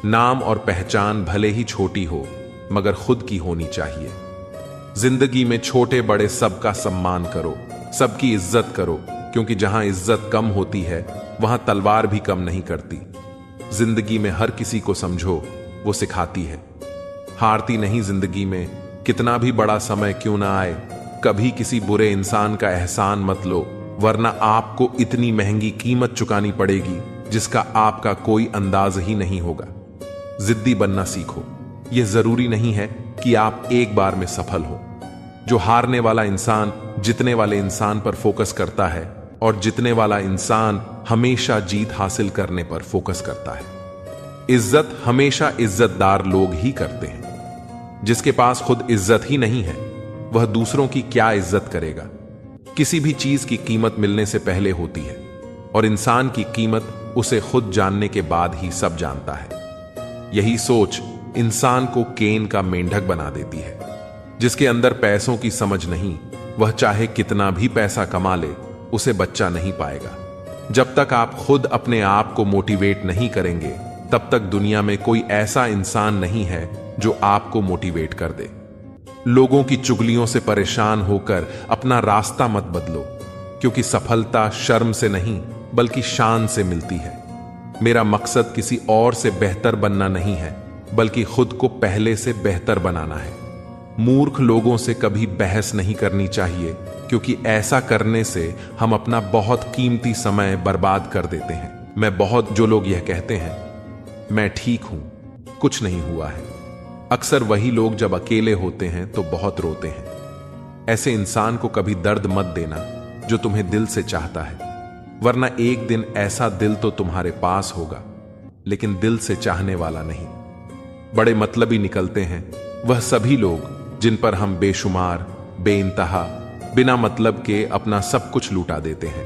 नाम और पहचान भले ही छोटी हो मगर खुद की होनी चाहिए। जिंदगी में छोटे बड़े सबका सम्मान करो, सबकी इज्जत करो, क्योंकि जहां इज्जत कम होती है वहां तलवार भी कम नहीं करती। जिंदगी में हर किसी को समझो, वो सिखाती है। हारती नहीं जिंदगी में, कितना भी बड़ा समय क्यों ना आए। कभी किसी बुरे इंसान का एहसान मत लो, वरना आपको इतनी महंगी कीमत चुकानी पड़ेगी जिसका आपका कोई अंदाज ही नहीं होगा। जिद्दी बनना सीखो। यह जरूरी नहीं है कि आप एक बार में सफल हो। जो हारने वाला इंसान जीतने वाले इंसान पर फोकस करता है, और जीतने वाला इंसान हमेशा जीत हासिल करने पर फोकस करता है। इज्जत हमेशा इज्जतदार लोग ही करते हैं। जिसके पास खुद इज्जत ही नहीं है वह दूसरों की क्या इज्जत करेगा। किसी भी चीज की कीमत मिलने से पहले होती है, और इंसान की कीमत उसे खुद जानने के बाद ही सब जानता है। यही सोच इंसान को केन का मेंढक बना देती है। जिसके अंदर पैसों की समझ नहीं, वह चाहे कितना भी पैसा कमा ले उसे बच्चा नहीं पाएगा। जब तक आप खुद अपने आप को मोटिवेट नहीं करेंगे तब तक दुनिया में कोई ऐसा इंसान नहीं है जो आपको मोटिवेट कर दे। लोगों की चुगलियों से परेशान होकर अपना रास्ता मत बदलो, क्योंकि सफलता शर्म से नहीं बल्कि शान से मिलती है। मेरा मकसद किसी और से बेहतर बनना नहीं है, बल्कि खुद को पहले से बेहतर बनाना है। मूर्ख लोगों से कभी बहस नहीं करनी चाहिए, क्योंकि ऐसा करने से हम अपना बहुत कीमती समय बर्बाद कर देते हैं। जो लोग यह कहते हैं मैं ठीक हूं, कुछ नहीं हुआ है, अक्सर वही लोग जब अकेले होते हैं तो बहुत रोते हैं। ऐसे इंसान को कभी दर्द मत देना जो तुम्हें दिल से चाहता है, वरना एक दिन ऐसा दिल तो तुम्हारे पास होगा लेकिन दिल से चाहने वाला नहीं। बड़े मतलबी निकलते हैं वह सभी लोग जिन पर हम बेशुमार बेइंतहा बिना मतलब के अपना सब कुछ लूटा देते हैं।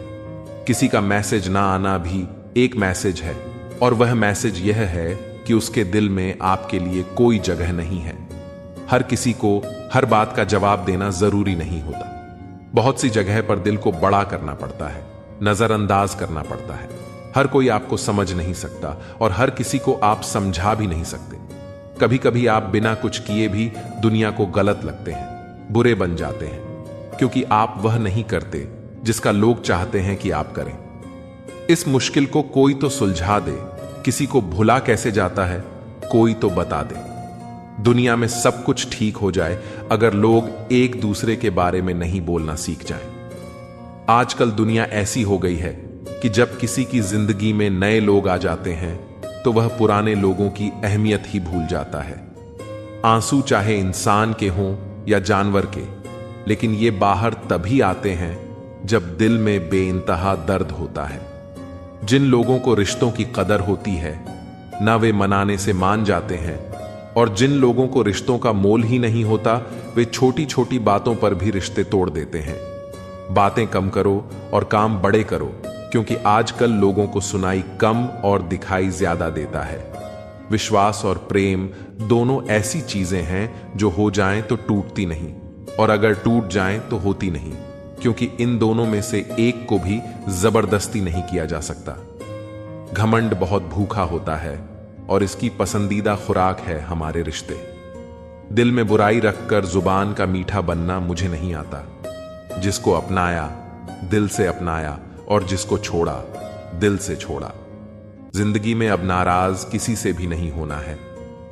किसी का मैसेज ना आना भी एक मैसेज है, और वह मैसेज यह है कि उसके दिल में आपके लिए कोई जगह नहीं है। हर किसी को हर बात का जवाब देना जरूरी नहीं होता। बहुत सी जगह पर दिल को बड़ा करना पड़ता है, नजरअंदाज करना पड़ता है। हर कोई आपको समझ नहीं सकता और हर किसी को आप समझा भी नहीं सकते। कभी कभी आप बिना कुछ किए भी दुनिया को गलत लगते हैं, बुरे बन जाते हैं, क्योंकि आप वह नहीं करते जिसका लोग चाहते हैं कि आप करें। इस मुश्किल को कोई तो सुलझा दे। किसी को भुला कैसे जाता है कोई तो बता दे। दुनिया में सब कुछ ठीक हो जाए अगर लोग एक दूसरे के बारे में नहीं बोलना सीख जाएं। आजकल दुनिया ऐसी हो गई है कि जब किसी की जिंदगी में नए लोग आ जाते हैं तो वह पुराने लोगों की अहमियत ही भूल जाता है। आंसू चाहे इंसान के हों या जानवर के, लेकिन ये बाहर तभी आते हैं जब दिल में बेइंतहा दर्द होता है। जिन लोगों को रिश्तों की कदर होती है ना वे मनाने से मान जाते हैं, और जिन लोगों को रिश्तों का मोल ही नहीं होता वे छोटी छोटी बातों पर भी रिश्ते तोड़ देते हैं। बातें कम करो और काम बड़े करो, क्योंकि आजकल लोगों को सुनाई कम और दिखाई ज्यादा देता है। विश्वास और प्रेम दोनों ऐसी चीजें हैं जो हो जाएं तो टूटती नहीं, और अगर टूट जाएं तो होती नहीं, क्योंकि इन दोनों में से एक को भी जबरदस्ती नहीं किया जा सकता। घमंड बहुत भूखा होता है और इसकी पसंदीदा खुराक है हमारे रिश्ते। दिल में बुराई रखकर जुबान का मीठा बनना मुझे नहीं आता। जिसको अपनाया दिल से अपनाया, और जिसको छोड़ा दिल से छोड़ा। जिंदगी में अब नाराज किसी से भी नहीं होना है,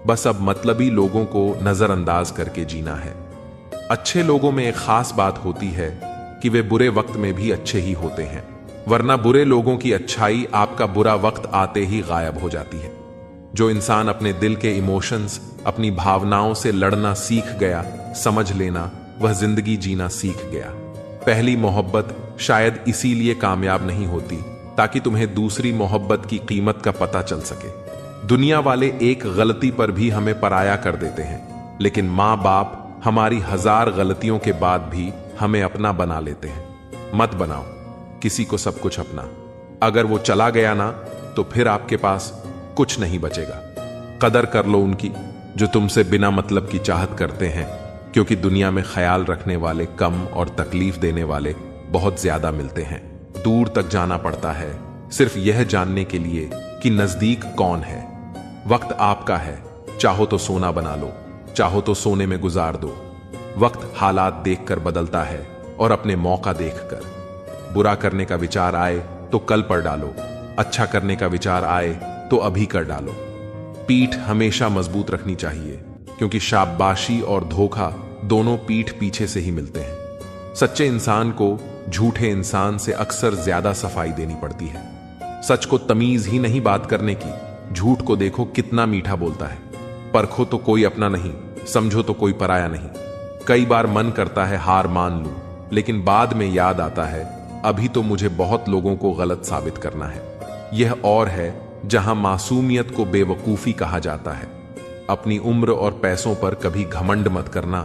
बस अब मतलबी लोगों को नजरअंदाज करके जीना है। अच्छे लोगों में एक खास बात होती है कि वे बुरे वक्त में भी अच्छे ही होते हैं। वरना बुरे लोगों की अच्छाई आपका बुरा वक्त आते ही गायब हो जाती है। जो इंसान अपने दिल के इमोशंस, अपनी भावनाओं से लड़ना सीख गया, समझ लेना, वह जिंदगी जीना सीख गया। पहली मोहब्बत शायद इसीलिए कामयाब नहीं होती ताकि तुम्हें दूसरी मोहब्बत की कीमत का पता चल सके। दुनिया वाले एक गलती पर भी हमें पराया कर देते हैं, लेकिन माँ बाप हमारी 1000 गलतियों के बाद भी हमें अपना बना लेते हैं। मत बनाओ किसी को सब कुछ अपना। अगर वो चला गया ना, तो फिर आपके पास कुछ नहीं बचेगा। कदर कर लो उनकी जो तुमसे बिना मतलब की चाहत करते हैं, क्योंकि दुनिया में ख्याल रखने वाले कम और तकलीफ देने वाले बहुत ज्यादा मिलते हैं। दूर तक जाना पड़ता है सिर्फ यह जानने के लिए कि नजदीक कौन है। वक्त आपका है, चाहो तो सोना बना लो, चाहो तो सोने में गुजार दो। वक्त हालात देखकर बदलता है और अपने मौका देखकर। बुरा करने का विचार आए तो कल पर डालो, अच्छा करने का विचार आए तो अभी कर डालो। पीठ हमेशा मजबूत रखनी चाहिए, क्योंकि शाबाशी और धोखा दोनों पीठ पीछे से ही मिलते हैं। सच्चे इंसान को झूठे इंसान से अक्सर ज्यादा सफाई देनी पड़ती है। सच को तमीज ही नहीं बात करने की, झूठ को देखो कितना मीठा बोलता है। परखो तो कोई अपना नहीं, समझो तो कोई पराया नहीं। कई बार मन करता है हार मान लूं, लेकिन बाद में याद आता है अभी तो मुझे बहुत लोगों को गलत साबित करना है। यह और है जहां मासूमियत को बेवकूफी कहा जाता है। अपनी उम्र और पैसों पर कभी घमंड मत करना,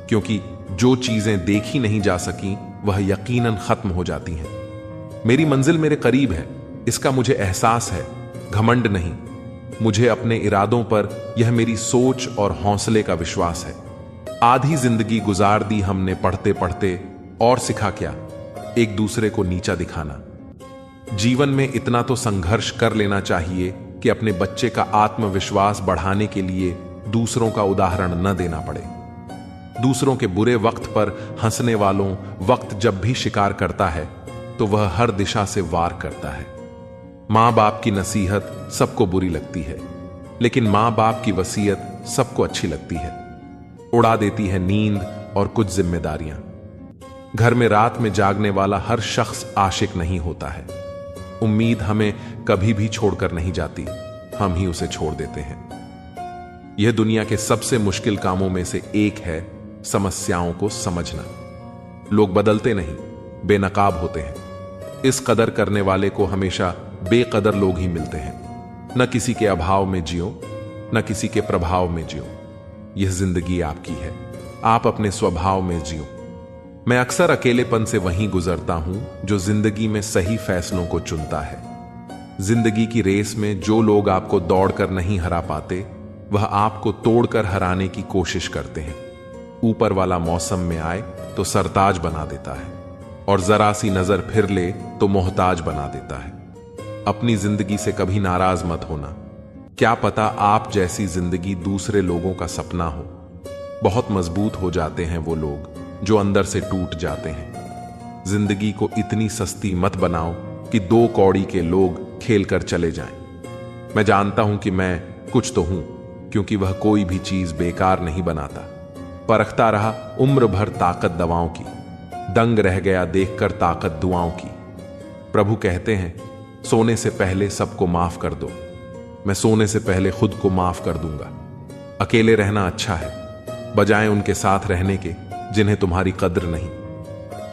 क्योंकि जो चीजें देखी नहीं जा सकी वह यकीनन खत्म हो जाती हैं। मेरी मंजिल मेरे करीब है, इसका मुझे एहसास है, घमंड नहीं। मुझे अपने इरादों पर यह मेरी सोच और हौसले का विश्वास है। आधी जिंदगी गुजार दी हमने पढ़ते पढ़ते, और सिखा क्या, एक दूसरे को नीचा दिखाना। जीवन में इतना तो संघर्ष कर लेना चाहिए कि अपने बच्चे का आत्मविश्वास बढ़ाने के लिए दूसरों का उदाहरण न देना पड़े। दूसरों के बुरे वक्त पर हंसने वालों वक्त जब भी शिकार करता है तो वह हर दिशा से वार करता है। मां बाप की नसीहत सबको बुरी लगती है, लेकिन मां बाप की वसीयत सबको अच्छी लगती है। उड़ा देती है नींद और कुछ जिम्मेदारियां। घर में रात में जागने वाला हर शख्स आशिक नहीं होता है। उम्मीद हमें कभी भी छोड़कर नहीं जाती, हम ही उसे छोड़ देते हैं। यह दुनिया के सबसे मुश्किल कामों में से एक है, समस्याओं को समझना। लोग बदलते नहीं, बेनकाब होते हैं। इस कदर करने वाले को हमेशा बेकदर लोग ही मिलते हैं। न किसी के अभाव में जियो, न किसी के प्रभाव में जियो। यह जिंदगी आपकी है, आप अपने स्वभाव में जियो। मैं अक्सर अकेलेपन से वहीं गुजरता हूं जो जिंदगी में सही फैसलों को चुनता है। जिंदगी की रेस में जो लोग आपको दौड़कर नहीं हरा पाते, वह आपको तोड़कर हराने की कोशिश करते हैं। ऊपर वाला मौसम में आए तो सरताज बना देता है, और जरा सी नजर फिर ले तो मोहताज बना देता है। अपनी जिंदगी से कभी नाराज मत होना। क्या पता आप जैसी जिंदगी दूसरे लोगों का सपना हो। बहुत मजबूत हो जाते हैं वो लोग जो अंदर से टूट जाते हैं। जिंदगी को इतनी सस्ती मत बनाओ कि 2 कौड़ी के लोग खेल कर चले जाएं। मैं जानता हूं कि मैं कुछ तो हूं, क्योंकि वह कोई भी चीज बेकार नहीं बनाता। परखता रहा उम्र भर ताकत दवाओं की, दंग रह गया देखकर ताकत दुआओं की। प्रभु कहते हैं सोने से पहले सबको माफ कर दो। मैं सोने से पहले खुद को माफ कर दूंगा। अकेले रहना अच्छा है, बजाय उनके साथ रहने के जिन्हें तुम्हारी कद्र नहीं।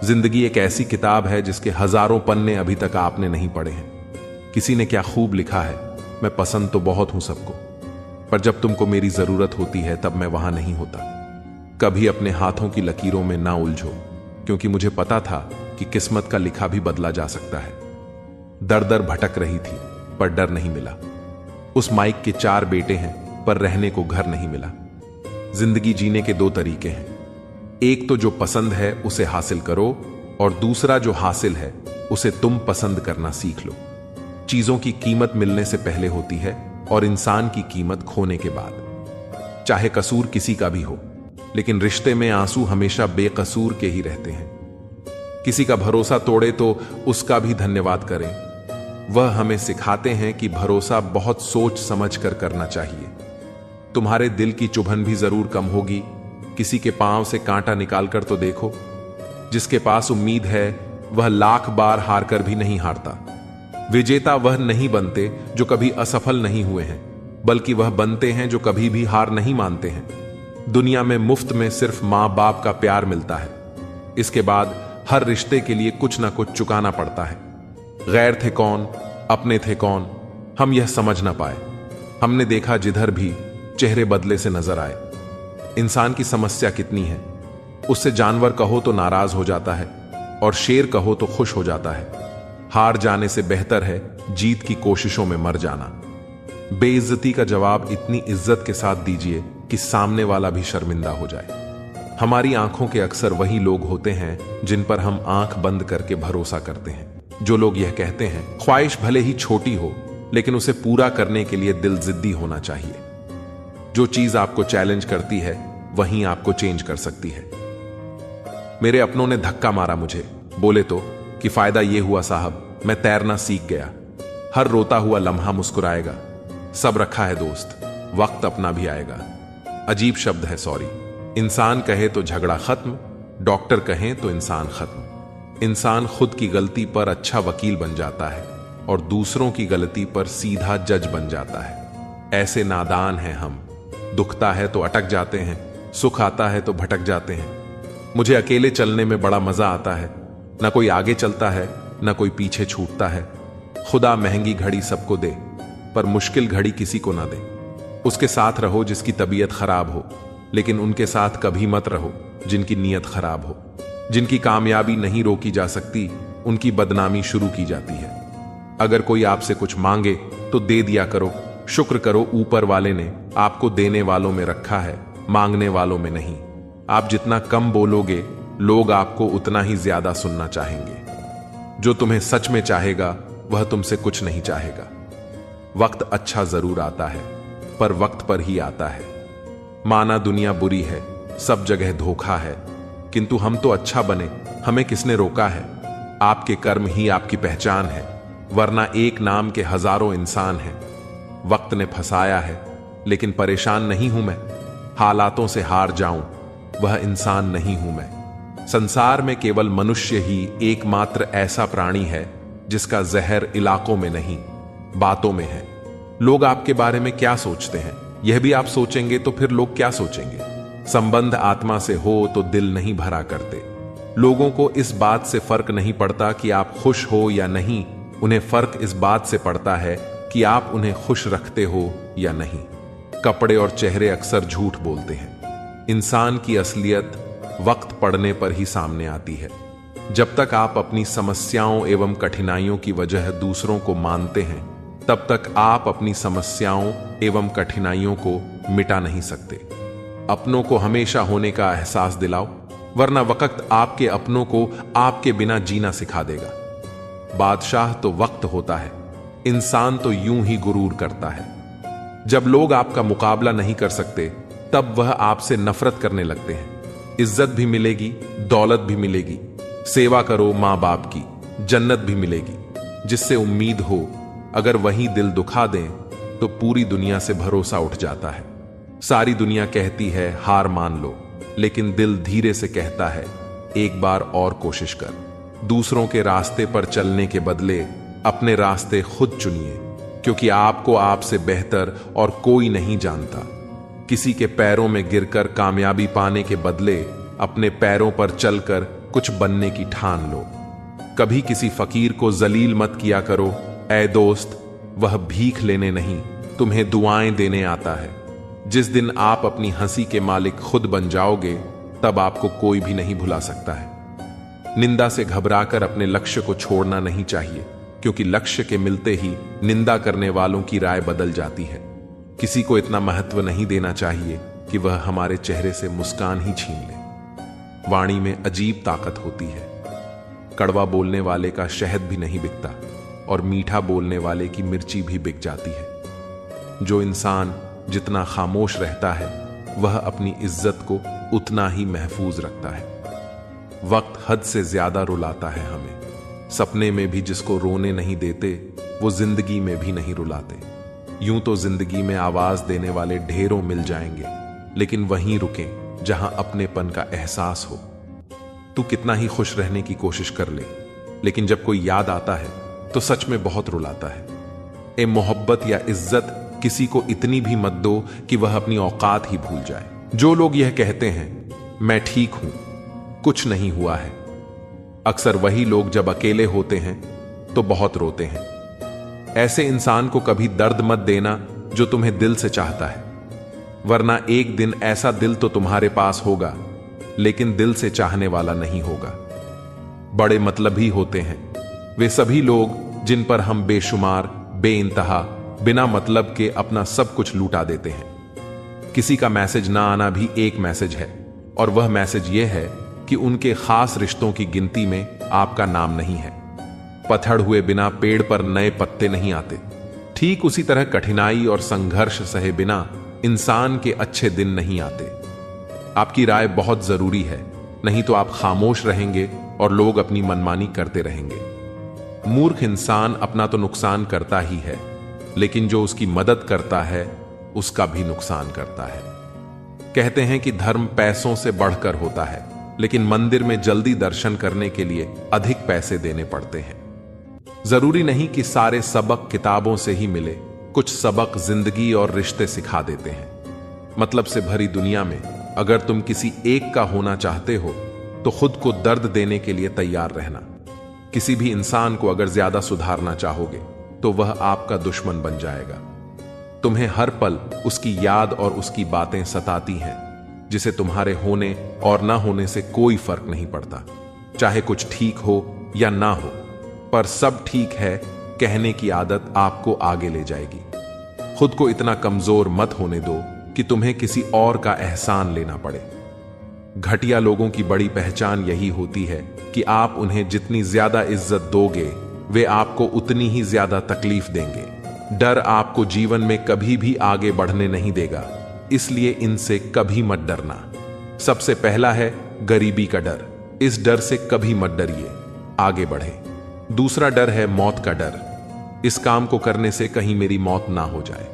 जिंदगी एक ऐसी किताब है जिसके हजारों पन्ने अभी तक आपने नहीं पढ़े हैं। किसी ने क्या खूब लिखा है, मैं पसंद तो बहुत हूं सबको, पर जब तुमको मेरी जरूरत होती है तब मैं वहां नहीं होता। कभी अपने हाथों की लकीरों में ना उलझो, क्योंकि मुझे पता था कि किस्मत का लिखा भी बदला जा सकता है। दर दर भटक रही थी पर डर नहीं मिला। उस माइक के 4 बेटे हैं पर रहने को घर नहीं मिला। जिंदगी जीने के 2 तरीके हैं, एक तो जो पसंद है उसे हासिल करो, और दूसरा जो हासिल है उसे तुम पसंद करना सीख लो। चीजों की कीमत मिलने से पहले होती है और इंसान की कीमत खोने के बाद। चाहे कसूर किसी का भी हो, लेकिन रिश्ते में आंसू हमेशा बेकसूर के ही रहते हैं। किसी का भरोसा तोड़े तो उसका भी धन्यवाद करें। वह हमें सिखाते हैं कि भरोसा बहुत सोच समझ कर करना चाहिए। तुम्हारे दिल की चुभन भी जरूर कम होगी। किसी के पांव से कांटा निकालकर तो देखो। जिसके पास उम्मीद है वह लाख बार हारकर भी नहीं हारता। विजेता वह नहीं बनते जो कभी असफल नहीं हुए हैं, बल्कि वह बनते हैं जो कभी भी हार नहीं मानते हैं। दुनिया में मुफ्त में सिर्फ मां बाप का प्यार मिलता है। इसके बाद हर रिश्ते के लिए कुछ ना कुछ चुकाना पड़ता है। गैर थे कौन, अपने थे कौन, हम यह समझ ना पाए। हमने देखा जिधर भी चेहरे बदले से नजर आए। इंसान की समस्या कितनी है, उससे जानवर कहो तो नाराज हो जाता है और शेर कहो तो खुश हो जाता है। हार जाने से बेहतर है जीत की कोशिशों में मर जाना। बेइज्जती का जवाब इतनी इज्जत के साथ दीजिए कि सामने वाला भी शर्मिंदा हो जाए। हमारी आंखों के अक्सर वही लोग होते हैं जिन पर हम आंख बंद करके भरोसा करते हैं। जो लोग यह कहते हैं, ख्वाहिश भले ही छोटी हो लेकिन उसे पूरा करने के लिए दिल जिद्दी होना चाहिए। जो चीज आपको चैलेंज करती है वहीं आपको चेंज कर सकती है। मेरे अपनों ने धक्का मारा मुझे, बोले तो कि फायदा यह हुआ साहब, मैं तैरना सीख गया। हर रोता हुआ लम्हा मुस्कुराएगा। सब रखा है दोस्त, वक्त अपना भी आएगा। अजीब शब्द है सॉरी। इंसान कहे तो झगड़ा खत्म, डॉक्टर कहें तो इंसान खत्म। इंसान खुद की गलती पर अच्छा वकील बन जाता है और दूसरों की गलती पर सीधा जज बन जाता है। ऐसे नादान हैं हम। दुखता है तो अटक जाते हैं, सुख आता है तो भटक जाते हैं। मुझे अकेले चलने में बड़ा मजा आता है। ना कोई आगे चलता है, ना कोई पीछे छूटता है। खुदा महंगी घड़ी सबको दे, पर मुश्किल घड़ी किसी को ना दे। उसके साथ रहो जिसकी तबीयत खराब हो, लेकिन उनके साथ कभी मत रहो जिनकी नीयत खराब हो। जिनकी कामयाबी नहीं रोकी जा सकती, उनकी बदनामी शुरू की जाती है। अगर कोई आपसे कुछ मांगे तो दे दिया करो। शुक्र करो ऊपर वाले ने आपको देने वालों में रखा है, मांगने वालों में नहीं। आप जितना कम बोलोगे, लोग आपको उतना ही ज्यादा सुनना चाहेंगे। जो तुम्हें सच में चाहेगा वह तुमसे कुछ नहीं चाहेगा। वक्त अच्छा जरूर आता है, पर वक्त पर ही आता है। माना दुनिया बुरी है, सब जगह धोखा है, किंतु हम तो अच्छा बने, हमें किसने रोका है? आपके कर्म ही आपकी पहचान है, वरना एक नाम के हजारों इंसान हैं। वक्त ने फंसाया है, लेकिन परेशान नहीं हूं मैं। हालातों से हार जाऊं, वह इंसान नहीं हूं मैं। संसार में केवल मनुष्य ही एकमात्र ऐसा प्राणी है जिसका जहर इलाकों में नहीं, बातों में है। लोग आपके बारे में क्या सोचते हैं, यह भी आप सोचेंगे तो फिर लोग क्या सोचेंगे? संबंध आत्मा से हो तो दिल नहीं भरा करते। लोगों को इस बात से फर्क नहीं पड़ता कि आप खुश हो या नहीं, उन्हें फर्क इस बात से पड़ता है कि आप उन्हें खुश रखते हो या नहीं। कपड़े और चेहरे अक्सर झूठ बोलते हैं। इंसान की असलियत वक्त पड़ने पर ही सामने आती है। जब तक आप अपनी समस्याओं एवं कठिनाइयों की वजह दूसरों को मानते हैं, तब तक आप अपनी समस्याओं एवं कठिनाइयों को मिटा नहीं सकते। अपनों को हमेशा होने का एहसास दिलाओ, वरना वक्त आपके अपनों को आपके बिना जीना सिखा देगा। बादशाह तो वक्त होता है, इंसान तो यूं ही गुरूर करता है। जब लोग आपका मुकाबला नहीं कर सकते, तब वह आपसे नफरत करने लगते हैं। इज्जत भी मिलेगी, दौलत भी मिलेगी। सेवा करो मां बाप की, जन्नत भी मिलेगी। जिससे उम्मीद हो, अगर वहीं दिल दुखा दें तो पूरी दुनिया से भरोसा उठ जाता है। सारी दुनिया कहती है हार मान लो, लेकिन दिल धीरे से कहता है एक बार और कोशिश कर। दूसरों के रास्ते पर चलने के बदले अपने रास्ते खुद चुनिए, क्योंकि आपको आपसे बेहतर और कोई नहीं जानता। किसी के पैरों में गिरकर कामयाबी पाने के बदले अपने पैरों पर चलकर कुछ बनने की ठान लो। कभी किसी फकीर को जलील मत किया करो। ऐ दोस्त, वह भीख लेने नहीं, तुम्हें दुआएं देने आता है। जिस दिन आप अपनी हंसी के मालिक खुद बन जाओगे, तब आपको कोई भी नहीं भुला सकता है। निंदा से घबराकर अपने लक्ष्य को छोड़ना नहीं चाहिए, क्योंकि लक्ष्य के मिलते ही निंदा करने वालों की राय बदल जाती है। किसी को इतना महत्व नहीं देना चाहिए कि वह हमारे चेहरे से मुस्कान ही छीन ले। वाणी में अजीब ताकत होती है। कड़वा बोलने वाले का शहद भी नहीं बिकता और मीठा बोलने वाले की मिर्ची भी बिक जाती है। जो इंसान जितना खामोश रहता है, वह अपनी इज्जत को उतना ही महफूज रखता है। वक्त हद से ज्यादा रुलाता है हमें। सपने में भी जिसको रोने नहीं देते, वो जिंदगी में भी नहीं रुलाते। यूं तो जिंदगी में आवाज देने वाले ढेरों मिल जाएंगे, लेकिन वहीं रुकें जहां अपनेपन का एहसास हो। तू कितना ही खुश रहने की कोशिश कर ले, लेकिन जब कोई याद आता है तो सच में बहुत रुलाता है। ए मोहब्बत या इज्जत किसी को इतनी भी मत दो कि वह अपनी औकात ही भूल जाए। जो लोग यह कहते हैं मैं ठीक हूं, कुछ नहीं हुआ है, अक्सर वही लोग जब अकेले होते हैं तो बहुत रोते हैं। ऐसे इंसान को कभी दर्द मत देना जो तुम्हें दिल से चाहता है, वरना एक दिन ऐसा दिल तो तुम्हारे पास होगा लेकिन दिल से चाहने वाला नहीं होगा। बड़े मतलबी होते हैं वे सभी लोग जिन पर हम बेशुमार बेइंतहा बिना मतलब के अपना सब कुछ लूटा देते हैं। किसी का मैसेज ना आना भी एक मैसेज है, और वह मैसेज यह है कि उनके खास रिश्तों की गिनती में आपका नाम नहीं है। पतझड़ हुए बिना पेड़ पर नए पत्ते नहीं आते। ठीक उसी तरह कठिनाई और संघर्ष सहे बिना इंसान के अच्छे दिन नहीं आते। आपकी राय बहुत जरूरी है, नहीं तो आप खामोश रहेंगे और लोग अपनी मनमानी करते रहेंगे। मूर्ख इंसान अपना तो नुकसान करता ही है, लेकिन जो उसकी मदद करता है उसका भी नुकसान करता है। कहते हैं कि धर्म पैसों से बढ़कर होता है, लेकिन मंदिर में जल्दी दर्शन करने के लिए अधिक पैसे देने पड़ते हैं। जरूरी नहीं कि सारे सबक किताबों से ही मिले, कुछ सबक जिंदगी और रिश्ते सिखा देते हैं। मतलब से भरी दुनिया में अगर तुम किसी एक का होना चाहते हो तो खुद को दर्द देने के लिए तैयार रहना। किसी भी इंसान को अगर ज्यादा सुधारना चाहोगे तो वह आपका दुश्मन बन जाएगा। तुम्हें हर पल उसकी याद और उसकी बातें सताती हैं, जिसे तुम्हारे होने और ना होने से कोई फर्क नहीं पड़ता। चाहे कुछ ठीक हो या ना हो, पर सब ठीक है कहने की आदत आपको आगे ले जाएगी। खुद को इतना कमजोर मत होने दो कि तुम्हें किसी और का एहसान लेना पड़े। घटिया लोगों की बड़ी पहचान यही होती है कि आप उन्हें जितनी ज्यादा इज्जत दोगे वे आपको उतनी ही ज्यादा तकलीफ देंगे। डर आपको जीवन में कभी भी आगे बढ़ने नहीं देगा, इसलिए इनसे कभी मत डरना। सबसे पहला है गरीबी का डर। इस डर से कभी मत डरिए, आगे बढ़े। दूसरा डर है मौत का डर। इस काम को करने से कहीं मेरी मौत ना हो जाए।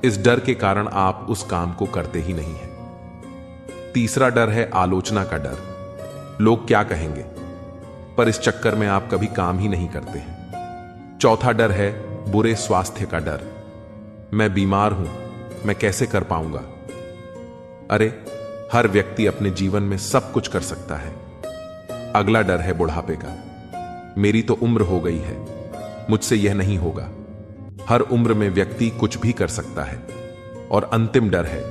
इस डर के कारण आप उस काम को करते ही नहीं हैं। तीसरा डर है आलोचना का डर। लोग क्या कहेंगे, पर इस चक्कर में आप कभी काम ही नहीं करते हैं। चौथा डर है बुरे स्वास्थ्य का डर। मैं बीमार हूं, मैं कैसे कर पाऊंगा। अरे, हर व्यक्ति अपने जीवन में सब कुछ कर सकता है। अगला डर है बुढ़ापे का। मेरी तो उम्र हो गई है, मुझसे यह नहीं होगा। हर उम्र में व्यक्ति कुछ भी कर सकता है। और अंतिम डर है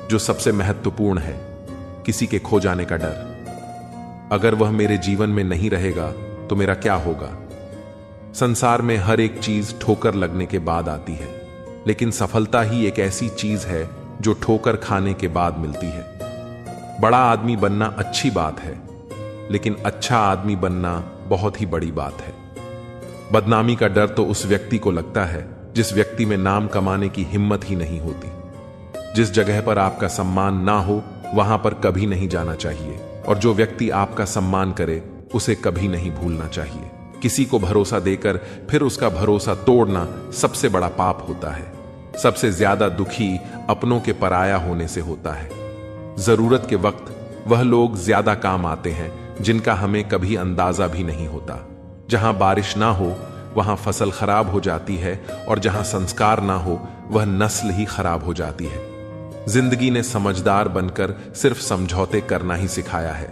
जो सबसे महत्वपूर्ण है, किसी के खो जाने का डर। अगर वह मेरे जीवन में नहीं रहेगा तो मेरा क्या होगा। संसार में हर एक चीज ठोकर लगने के बाद आती है, लेकिन सफलता ही एक ऐसी चीज है जो ठोकर खाने के बाद मिलती है। बड़ा आदमी बनना अच्छी बात है, लेकिन अच्छा आदमी बनना बहुत ही बड़ी बात है। बदनामी का डर तो उस व्यक्ति को लगता है जिस व्यक्ति में नाम कमाने की हिम्मत ही नहीं होती। जिस जगह पर आपका सम्मान ना हो वहां पर कभी नहीं जाना चाहिए, और जो व्यक्ति आपका सम्मान करे उसे कभी नहीं भूलना चाहिए। किसी को भरोसा देकर फिर उसका भरोसा तोड़ना सबसे बड़ा पाप होता है। सबसे ज्यादा दुखी अपनों के पराया होने से होता है। जरूरत के वक्त वह लोग ज्यादा काम आते हैं जिनका हमें कभी अंदाजा भी नहीं होता। जहां बारिश ना हो वहां फसल खराब हो जाती है, और जहां संस्कार ना हो वह नस्ल ही खराब हो जाती है। जिंदगी ने समझदार बनकर सिर्फ समझौते करना ही सिखाया है।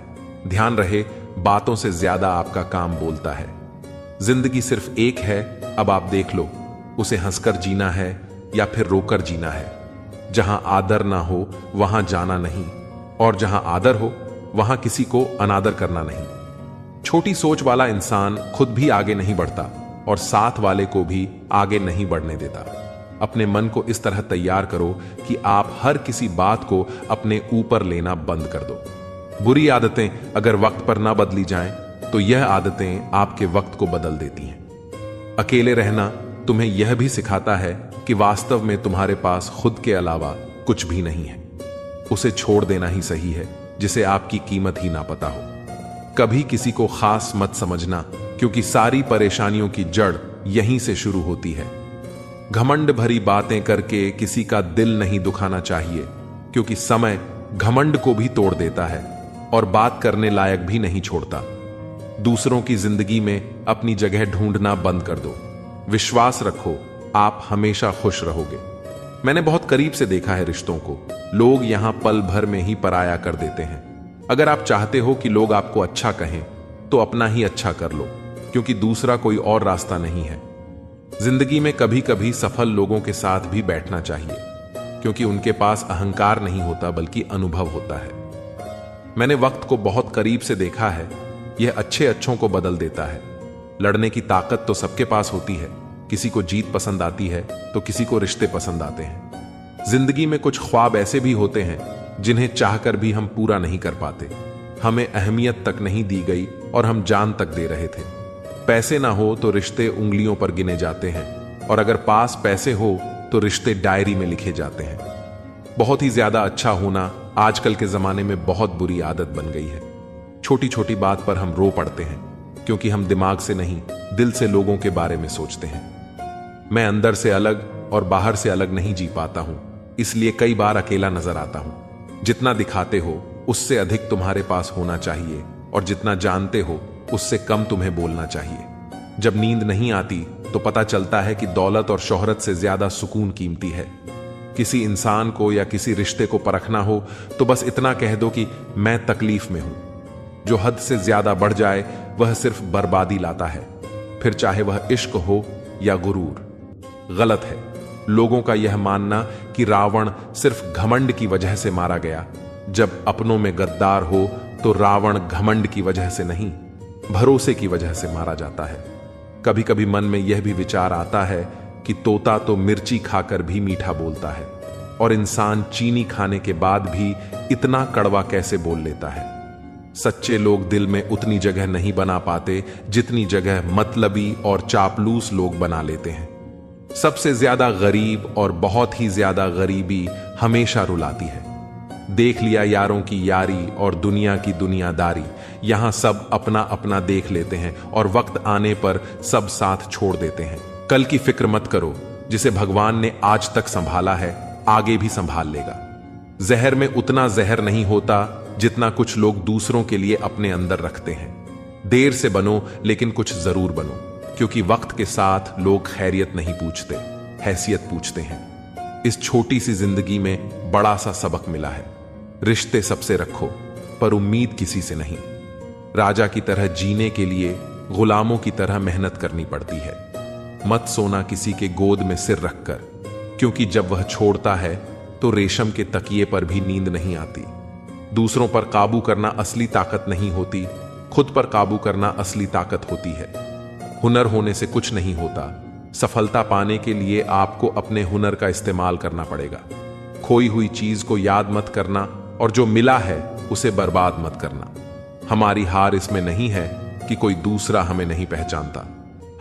ध्यान रहे, बातों से ज्यादा आपका काम बोलता है। जिंदगी सिर्फ एक है, अब आप देख लो, उसे हंसकर जीना है या फिर रोकर जीना है। जहां आदर ना हो वहां जाना नहीं, और जहां आदर हो वहां किसी को अनादर करना नहीं। छोटी सोच वाला इंसान खुद भी आगे नहीं बढ़ता और साथ वाले को भी आगे नहीं बढ़ने देता। अपने मन को इस तरह तैयार करो कि आप हर किसी बात को अपने ऊपर लेना बंद कर दो। बुरी आदतें अगर वक्त पर ना बदली जाएं, तो यह आदतें आपके वक्त को बदल देती हैं। अकेले रहना तुम्हें यह भी सिखाता है कि वास्तव में तुम्हारे पास खुद के अलावा कुछ भी नहीं है। उसे छोड़ देना ही सही है जिसे आपकी कीमत ही ना पता हो। कभी किसी को खास मत समझना, क्योंकि सारी परेशानियों की जड़ यहीं से शुरू होती है। घमंड भरी बातें करके किसी का दिल नहीं दुखाना चाहिए, क्योंकि समय घमंड को भी तोड़ देता है और बात करने लायक भी नहीं छोड़ता। दूसरों की जिंदगी में अपनी जगह ढूंढना बंद कर दो। विश्वास रखो, आप हमेशा खुश रहोगे। मैंने बहुत करीब से देखा है रिश्तों को, लोग यहां पल भर में ही पराया कर देते हैं। अगर आप चाहते हो कि लोग आपको अच्छा कहें तो अपना ही अच्छा कर लो, क्योंकि दूसरा कोई और रास्ता नहीं है। जिंदगी में कभी कभी सफल लोगों के साथ भी बैठना चाहिए, क्योंकि उनके पास अहंकार नहीं होता बल्कि अनुभव होता है। मैंने वक्त को बहुत करीब से देखा है, यह अच्छे अच्छों को बदल देता है। लड़ने की ताकत तो सबके पास होती है, किसी को जीत पसंद आती है तो किसी को रिश्ते पसंद आते हैं। जिंदगी में कुछ ख्वाब ऐसे भी होते हैं जिन्हें चाहकर भी हम पूरा नहीं कर पाते। हमें अहमियत तक नहीं दी गई और हम जान तक दे रहे थे। पैसे ना हो तो रिश्ते उंगलियों पर गिने जाते हैं, और अगर पास पैसे हो तो रिश्ते डायरी में लिखे जाते हैं। बहुत ही ज्यादा अच्छा होना आजकल के जमाने में बहुत बुरी आदत बन गई है। छोटी छोटी बात पर हम रो पड़ते हैं, क्योंकि हम दिमाग से नहीं दिल से लोगों के बारे में सोचते हैं। मैं अंदर से अलग और बाहर से अलग नहीं जी पाता हूं, इसलिए कई बार अकेला नजर आता हूं। जितना दिखाते हो उससे अधिक तुम्हारे पास होना चाहिए, और जितना जानते हो उससे कम तुम्हें बोलना चाहिए। जब नींद नहीं आती तो पता चलता है कि दौलत और शोहरत से ज्यादा सुकून कीमती है। किसी इंसान को या किसी रिश्ते को परखना हो तो बस इतना कह दो कि मैं तकलीफ में हूं। जो हद से ज्यादा बढ़ जाए वह सिर्फ बर्बादी लाता है, फिर चाहे वह इश्क हो या गुरूर। गलत है लोगों का यह मानना कि रावण सिर्फ घमंड की वजह से मारा गया। जब अपनों में गद्दार हो तो रावण घमंड की वजह से नहीं, भरोसे की वजह से मारा जाता है। कभी कभी मन में यह भी विचार आता है कि तोता तो मिर्ची खाकर भी मीठा बोलता है, और इंसान चीनी खाने के बाद भी इतना कड़वा कैसे बोल लेता है। सच्चे लोग दिल में उतनी जगह नहीं बना पाते जितनी जगह मतलबी और चापलूस लोग बना लेते हैं। सबसे ज्यादा गरीब और बहुत ही ज्यादा गरीबी हमेशा रुलाती है। देख लिया यारों की यारी और दुनिया की दुनियादारी, यहां सब अपना अपना देख लेते हैं और वक्त आने पर सब साथ छोड़ देते हैं। कल की फिक्र मत करो, जिसे भगवान ने आज तक संभाला है आगे भी संभाल लेगा। जहर में उतना जहर नहीं होता जितना कुछ लोग दूसरों के लिए अपने अंदर रखते हैं। देर से बनो लेकिन कुछ जरूर बनो, क्योंकि वक्त के साथ लोग खैरियत नहीं पूछते, हैसियत पूछते हैं। इस छोटी सी जिंदगी में बड़ा सा सबक मिला है। रिश्ते सबसे रखो पर उम्मीद किसी से नहीं। राजा की तरह जीने के लिए गुलामों की तरह मेहनत करनी पड़ती है। मत सोना किसी के गोद में सिर रखकर, क्योंकि जब वह छोड़ता है तो रेशम के तकिए पर भी नींद नहीं आती। दूसरों पर काबू करना असली ताकत नहीं होती, खुद पर काबू करना असली ताकत होती है। हुनर होने से कुछ नहीं होता, सफलता पाने के लिए आपको अपने हुनर का इस्तेमाल करना पड़ेगा। खोई हुई चीज को याद मत करना, और जो मिला है उसे बर्बाद मत करना। हमारी हार इसमें नहीं है कि कोई दूसरा हमें नहीं पहचानता,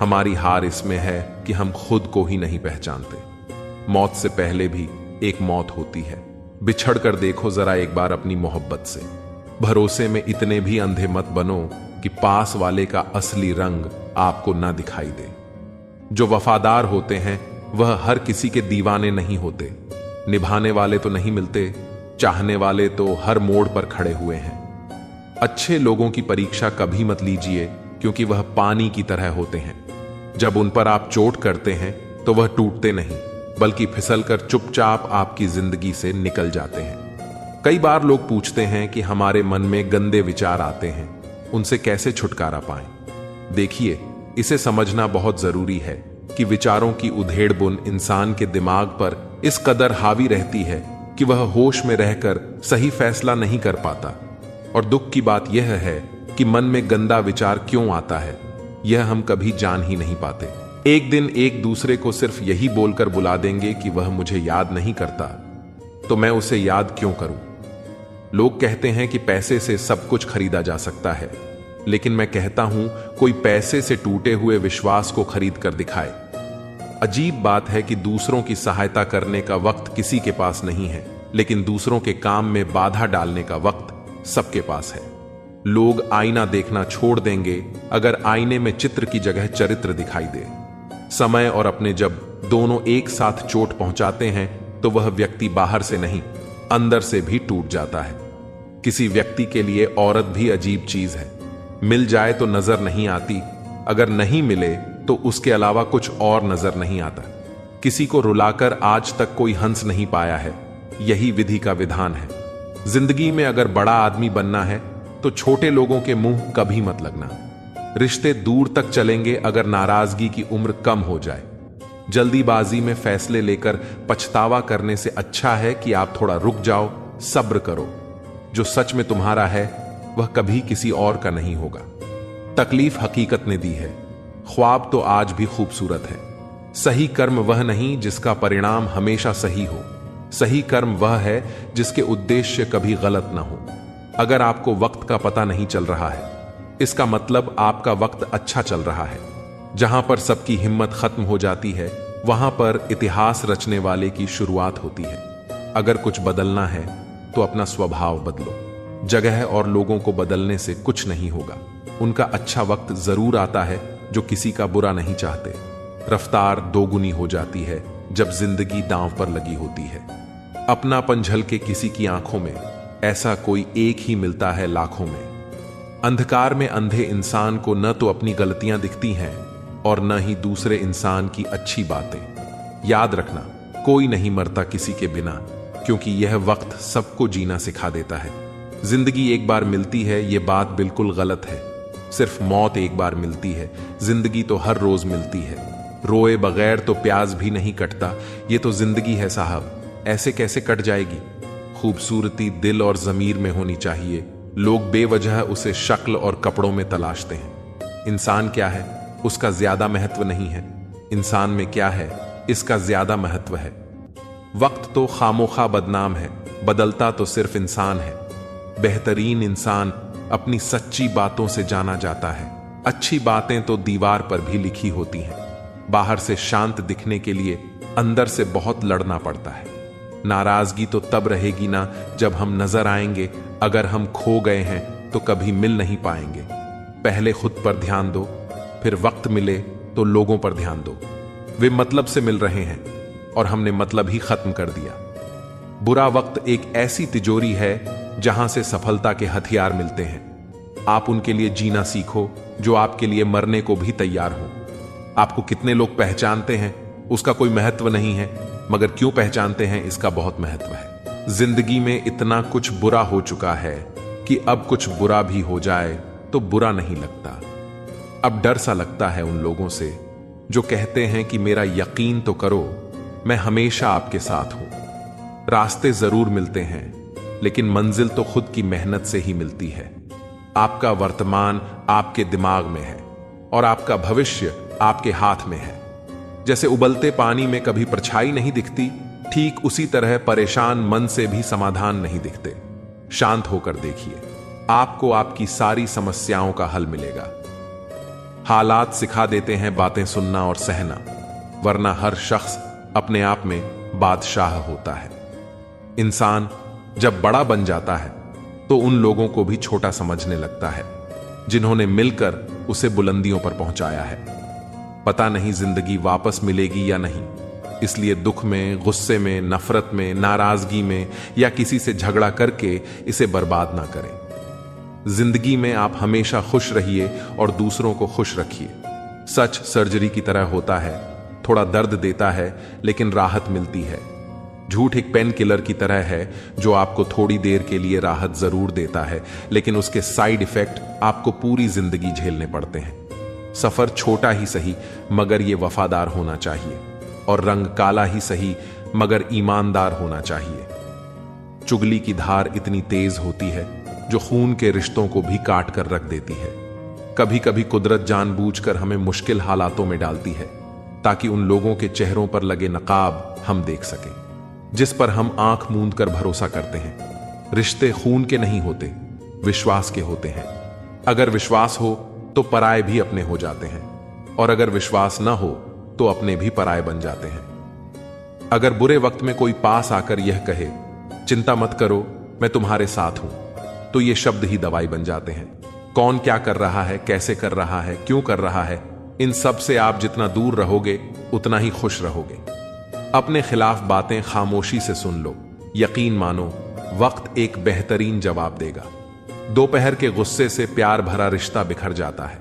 हमारी हार इसमें है कि हम खुद को ही नहीं पहचानते। मौत से पहले भी एक मौत होती है। बिछड़ कर देखो जरा एक बार अपनी मोहब्बत से। भरोसे में इतने भी अंधे मत बनो कि पास वाले का असली रंग आपको ना दिखाई दे। जो वफादार होते हैं वह हर किसी के दीवाने नहीं होते। निभाने वाले तो नहीं मिलते, चाहने वाले तो हर मोड़ पर खड़े हुए हैं। अच्छे लोगों की परीक्षा कभी मत लीजिए, क्योंकि वह पानी की तरह होते हैं। जब उन पर आप चोट करते हैं तो वह टूटते नहीं, बल्कि फिसलकर चुपचाप आपकी जिंदगी से निकल जाते हैं। कई बार लोग पूछते हैं कि हमारे मन में गंदे विचार आते हैं, उनसे कैसे छुटकारा पाएं? देखिए, इसे समझना बहुत जरूरी है कि विचारों की उधेड़ बुन इंसान के दिमाग पर इस कदर हावी रहती है कि वह होश में रहकर सही फैसला नहीं कर पाता। और दुख की बात यह है कि मन में गंदा विचार क्यों आता है, यह हम कभी जान ही नहीं पाते। एक दिन एक दूसरे को सिर्फ यही बोलकर बुला देंगे कि वह मुझे याद नहीं करता, तो मैं उसे याद क्यों करूं? लोग कहते हैं कि पैसे से सब कुछ खरीदा जा सकता है, लेकिन मैं कहता हूं कोई पैसे से टूटे हुए विश्वास को खरीद कर दिखाए। अजीब बात है कि दूसरों की सहायता करने का वक्त किसी के पास नहीं है, लेकिन दूसरों के काम में बाधा डालने का वक्त सबके पास है। लोग आईना देखना छोड़ देंगे अगर आईने में चित्र की जगह चरित्र दिखाई दे। समय और अपने जब दोनों एक साथ चोट पहुंचाते हैं तो वह व्यक्ति बाहर से नहीं, अंदर से भी टूट जाता है। किसी व्यक्ति के लिए औरत भी अजीब चीज है। मिल जाए तो नजर नहीं आती, अगर नहीं मिले तो उसके अलावा कुछ और नजर नहीं आता। किसी को रुलाकर आज तक कोई हंस नहीं पाया है, यही विधि का विधान है। जिंदगी में अगर बड़ा आदमी बनना है तो छोटे लोगों के मुंह कभी मत लगना। रिश्ते दूर तक चलेंगे अगर नाराजगी की उम्र कम हो जाए। जल्दीबाजी में फैसले लेकर पछतावा करने से अच्छा है कि आप थोड़ा रुक जाओ, सब्र करो। जो सच में तुम्हारा है वह कभी किसी और का नहीं होगा। तकलीफ हकीकत ने दी है, ख्वाब तो आज भी खूबसूरत है। सही कर्म वह नहीं जिसका परिणाम हमेशा सही हो, सही कर्म वह है जिसके उद्देश्य कभी गलत ना हो। अगर आपको वक्त का पता नहीं चल रहा है, इसका मतलब आपका वक्त अच्छा चल रहा है। जहां पर सबकी हिम्मत खत्म हो जाती है, वहां पर इतिहास रचने वाले की शुरुआत होती है। अगर कुछ बदलना है तो अपना स्वभाव बदलो। जगह और लोगों को बदलने से कुछ नहीं होगा। उनका अच्छा वक्त जरूर आता है जो किसी का बुरा नहीं चाहते। रफ्तार दोगुनी हो जाती है जब जिंदगी दांव पर लगी होती है। अपनापन झलके किसी की आंखों में, ऐसा कोई एक ही मिलता है लाखों में। अंधकार में अंधे इंसान को न तो अपनी गलतियां दिखती हैं और न ही दूसरे इंसान की अच्छी बातें। याद रखना, कोई नहीं मरता किसी के बिना, क्योंकि यह वक्त सबको जीना सिखा देता है। जिंदगी एक बार मिलती है, यह बात बिल्कुल गलत है। सिर्फ मौत एक बार मिलती है, जिंदगी तो हर रोज मिलती है। रोए बगैर तो प्याज भी नहीं कटता, ये तो जिंदगी है साहब, ऐसे कैसे कट जाएगी। खूबसूरती दिल और जमीर में होनी चाहिए। लोग बेवजह उसे शक्ल और कपड़ों में तलाशते हैं। इंसान क्या है उसका ज्यादा महत्व नहीं है, इंसान में क्या है इसका ज्यादा महत्व है। वक्त तो खामोखा बदनाम है, बदलता तो सिर्फ इंसान है। बेहतरीन इंसान अपनी सच्ची बातों से जाना जाता है। अच्छी बातें तो दीवार पर भी लिखी होती हैं। बाहर से शांत दिखने के लिए अंदर से बहुत लड़ना पड़ता है। नाराजगी तो तब रहेगी ना जब हम नजर आएंगे। अगर हम खो गए हैं तो कभी मिल नहीं पाएंगे। पहले खुद पर ध्यान दो, फिर वक्त मिले तो लोगों पर ध्यान दो। वे मतलब से मिल रहे हैं और हमने मतलब ही खत्म कर दिया। बुरा वक्त एक ऐसी तिजोरी है जहां से सफलता के हथियार मिलते हैं। आप उनके लिए जीना सीखो जो आपके लिए मरने को भी तैयार हो। आपको कितने लोग पहचानते हैं उसका कोई महत्व नहीं है, मगर क्यों पहचानते हैं इसका बहुत महत्व है। जिंदगी में इतना कुछ बुरा हो चुका है कि अब कुछ बुरा भी हो जाए तो बुरा नहीं लगता। अब डर सा लगता है उन लोगों से जो कहते हैं कि मेरा यकीन तो करो, मैं हमेशा आपके साथ हूं। रास्ते जरूर मिलते हैं, लेकिन मंजिल तो खुद की मेहनत से ही मिलती है। आपका वर्तमान आपके दिमाग में है और आपका भविष्य आपके हाथ में है। जैसे उबलते पानी में कभी परछाई नहीं दिखती, ठीक उसी तरह परेशान मन से भी समाधान नहीं दिखते। शांत होकर देखिए, आपको आपकी सारी समस्याओं का हल मिलेगा। हालात सिखा देते हैं बातें सुनना और सहना, वरना हर शख्स अपने आप में बादशाह होता है। इंसान जब बड़ा बन जाता है तो उन लोगों को भी छोटा समझने लगता है जिन्होंने मिलकर उसे बुलंदियों पर पहुंचाया है। पता नहीं जिंदगी वापस मिलेगी या नहीं, इसलिए दुख में, गुस्से में, नफरत में, नाराजगी में या किसी से झगड़ा करके इसे बर्बाद ना करें। जिंदगी में आप हमेशा खुश रहिए और दूसरों को खुश रखिए। सच सर्जरी की तरह होता है, थोड़ा दर्द देता है लेकिन राहत मिलती है। झूठ एक पेन किलर की तरह है जो आपको थोड़ी देर के लिए राहत जरूर देता है, लेकिन उसके साइड इफेक्ट आपको पूरी जिंदगी झेलने पड़ते हैं। सफर छोटा ही सही मगर ये वफादार होना चाहिए, और रंग काला ही सही मगर ईमानदार होना चाहिए। चुगली की धार इतनी तेज होती है जो खून के रिश्तों को भी काट कर रख देती है। कभी कभी कुदरत जानबूझकर हमें मुश्किल हालातों में डालती है ताकि उन लोगों के चेहरों पर लगे नकाब हम देख सकें जिस पर हम आंख मूंद कर भरोसा करते हैं। रिश्ते खून के नहीं होते, विश्वास के होते हैं। अगर विश्वास हो तो पराये भी अपने हो जाते हैं, और अगर विश्वास न हो तो अपने भी पराये बन जाते हैं। अगर बुरे वक्त में कोई पास आकर यह कहे चिंता मत करो मैं तुम्हारे साथ हूं, तो ये शब्द ही दवाई बन जाते हैं। कौन क्या कर रहा है, कैसे कर रहा है, क्यों कर रहा है, इन सब से आप जितना दूर रहोगे उतना ही खुश रहोगे। अपने खिलाफ बातें खामोशी से सुन लो, यकीन मानो वक्त एक बेहतरीन जवाब देगा। दोपहर के गुस्से से प्यार भरा रिश्ता बिखर जाता है।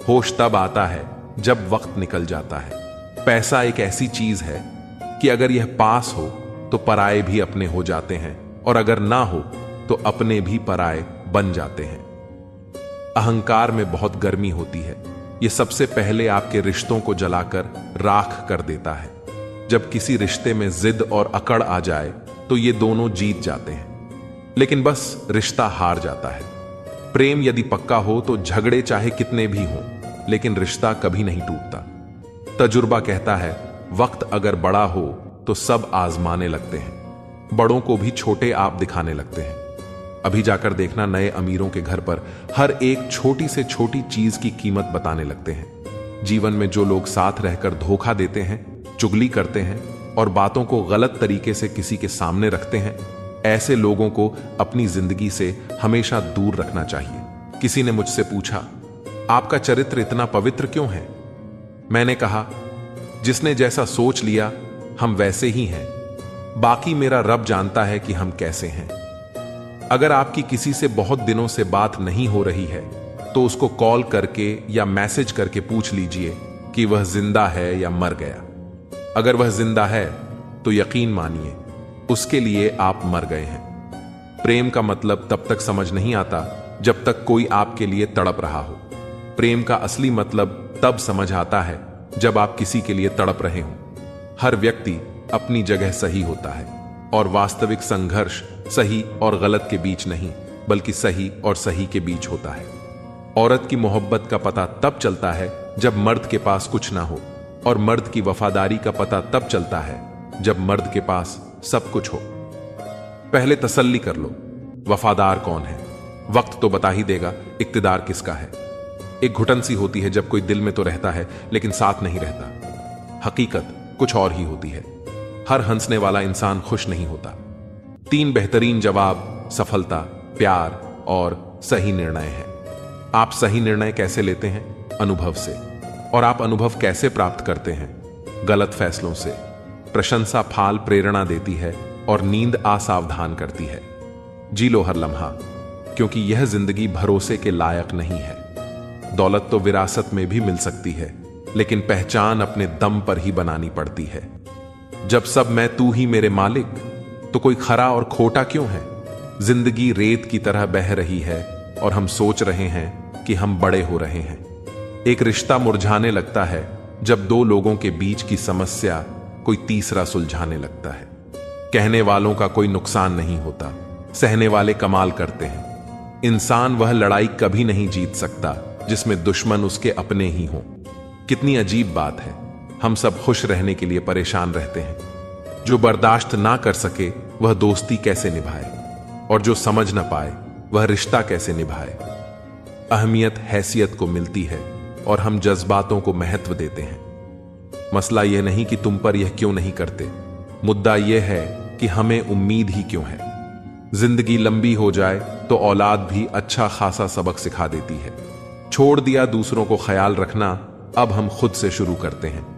होश तब आता है जब वक्त निकल जाता है। पैसा एक ऐसी चीज है कि अगर यह पास हो तो पराये भी अपने हो जाते हैं, और अगर ना हो तो अपने भी पराये बन जाते हैं। अहंकार में बहुत गर्मी होती है। यह सबसे पहले आपके रिश्तों को जलाकर राख कर देता है। जब किसी रिश्ते में जिद और अकड़ आ जाए तो ये दोनों जीत जाते हैं, लेकिन बस रिश्ता हार जाता है। प्रेम यदि पक्का हो तो झगड़े चाहे कितने भी हों, लेकिन रिश्ता कभी नहीं टूटता। तजुर्बा कहता है, वक्त अगर बड़ा हो तो सब आजमाने लगते हैं, बड़ों को भी छोटे आप दिखाने लगते हैं। अभी जाकर देखना, नए अमीरों के घर पर हर एक छोटी से छोटी चीज की कीमत बताने लगते हैं। जीवन में जो लोग साथ रहकर धोखा देते हैं, चुगली करते हैं और बातों को गलत तरीके से किसी के सामने रखते हैं, ऐसे लोगों को अपनी जिंदगी से हमेशा दूर रखना चाहिए। किसी ने मुझसे पूछा, आपका चरित्र इतना पवित्र क्यों है? मैंने कहा, जिसने जैसा सोच लिया हम वैसे ही हैं, बाकी मेरा रब जानता है कि हम कैसे हैं। अगर आपकी किसी से बहुत दिनों से बात नहीं हो रही है तो उसको कॉल करके या मैसेज करके पूछ लीजिए कि वह जिंदा है या मर गया। अगर वह जिंदा है तो यकीन मानिए उसके लिए आप मर गए हैं। प्रेम का मतलब तब तक समझ नहीं आता जब तक कोई आपके लिए तड़प रहा हो। प्रेम का असली मतलब तब समझ आता है जब आप किसी के लिए तड़प रहे हो। हर व्यक्ति अपनी जगह सही होता है और वास्तविक संघर्ष सही और गलत के बीच नहीं, बल्कि सही और सही के बीच होता है। औरत की मोहब्बत का पता तब चलता है जब मर्द के पास कुछ ना हो, और मर्द की वफादारी का पता तब चलता है जब मर्द के पास सब कुछ हो। पहले तसल्ली कर लो, वफादार कौन है? वक्त तो बता ही देगा इक्तिदार किसका है। एक घुटन सी होती है जब कोई दिल में तो रहता है लेकिन साथ नहीं रहता। हकीकत कुछ और ही होती है। हर हंसने वाला इंसान खुश नहीं होता। 3 बेहतरीन जवाब सफलता, प्यार और सही निर्णय है। आप सही निर्णय कैसे लेते हैं? अनुभव से। और आप अनुभव कैसे प्राप्त करते हैं? गलत फैसलों से। प्रशंसा फाल प्रेरणा देती है और नींद असावधान करती है। जी लो हर लम्हा, क्योंकि यह जिंदगी भरोसे के लायक नहीं है। दौलत तो विरासत में भी मिल सकती है, लेकिन पहचान अपने दम पर ही बनानी पड़ती है। जब सब मैं तू ही मेरे मालिक, तो कोई खरा और खोटा क्यों है? जिंदगी रेत की तरह बह रही है और हम सोच रहे हैं कि हम बड़े हो रहे हैं। एक रिश्ता मुरझाने लगता है जब 2 लोगों के बीच की समस्या कोई तीसरा सुलझाने लगता है। कहने वालों का कोई नुकसान नहीं होता, सहने वाले कमाल करते हैं। इंसान वह लड़ाई कभी नहीं जीत सकता जिसमें दुश्मन उसके अपने ही हों। कितनी अजीब बात है, हम सब खुश रहने के लिए परेशान रहते हैं। जो बर्दाश्त ना कर सके वह दोस्ती कैसे निभाए, और जो समझ ना पाए वह रिश्ता कैसे निभाए। अहमियत हैसियत को मिलती है और हम जज्बातों को महत्व देते हैं। मसला यह नहीं कि तुम पर यह क्यों नहीं करते, मुद्दा यह है कि हमें उम्मीद ही क्यों है। जिंदगी लंबी हो जाए तो औलाद भी अच्छा खासा सबक सिखा देती है। छोड़ दिया दूसरों को ख्याल रखना, अब हम खुद से शुरू करते हैं।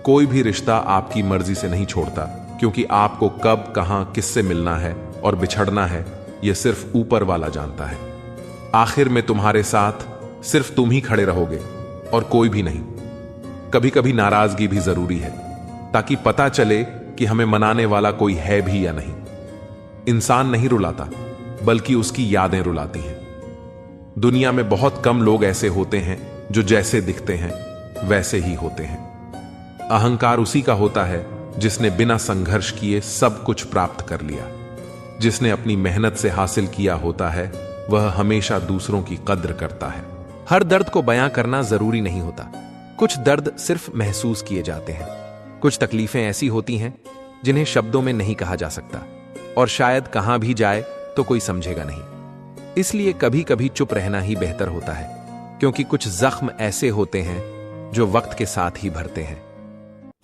कोई भी रिश्ता आपकी मर्जी से नहीं छोड़ता, क्योंकि आपको कब कहां किससे मिलना है और बिछड़ना है यह सिर्फ ऊपर वाला जानता है। आखिर में तुम्हारे साथ सिर्फ तुम ही खड़े रहोगे और कोई भी नहीं। कभी कभी नाराजगी भी जरूरी है, ताकि पता चले कि हमें मनाने वाला कोई है भी या नहीं। इंसान नहीं रुलाता, बल्कि उसकी यादें रुलाती हैं। दुनिया में बहुत कम लोग ऐसे होते हैं जो जैसे दिखते हैं वैसे ही होते हैं। अहंकार उसी का होता है जिसने बिना संघर्ष किए सब कुछ प्राप्त कर लिया। जिसने अपनी मेहनत से हासिल किया होता है वह हमेशा दूसरों की कद्र करता है। हर दर्द को बयां करना जरूरी नहीं होता। कुछ दर्द सिर्फ महसूस किए जाते हैं। कुछ तकलीफें ऐसी होती हैं जिन्हें शब्दों में नहीं कहा जा सकता, और शायद कहां भी जाए तो कोई समझेगा नहीं। इसलिए कभी कभी चुप रहना ही बेहतर होता है, क्योंकि कुछ जख्म ऐसे होते हैं जो वक्त के साथ ही भरते हैं।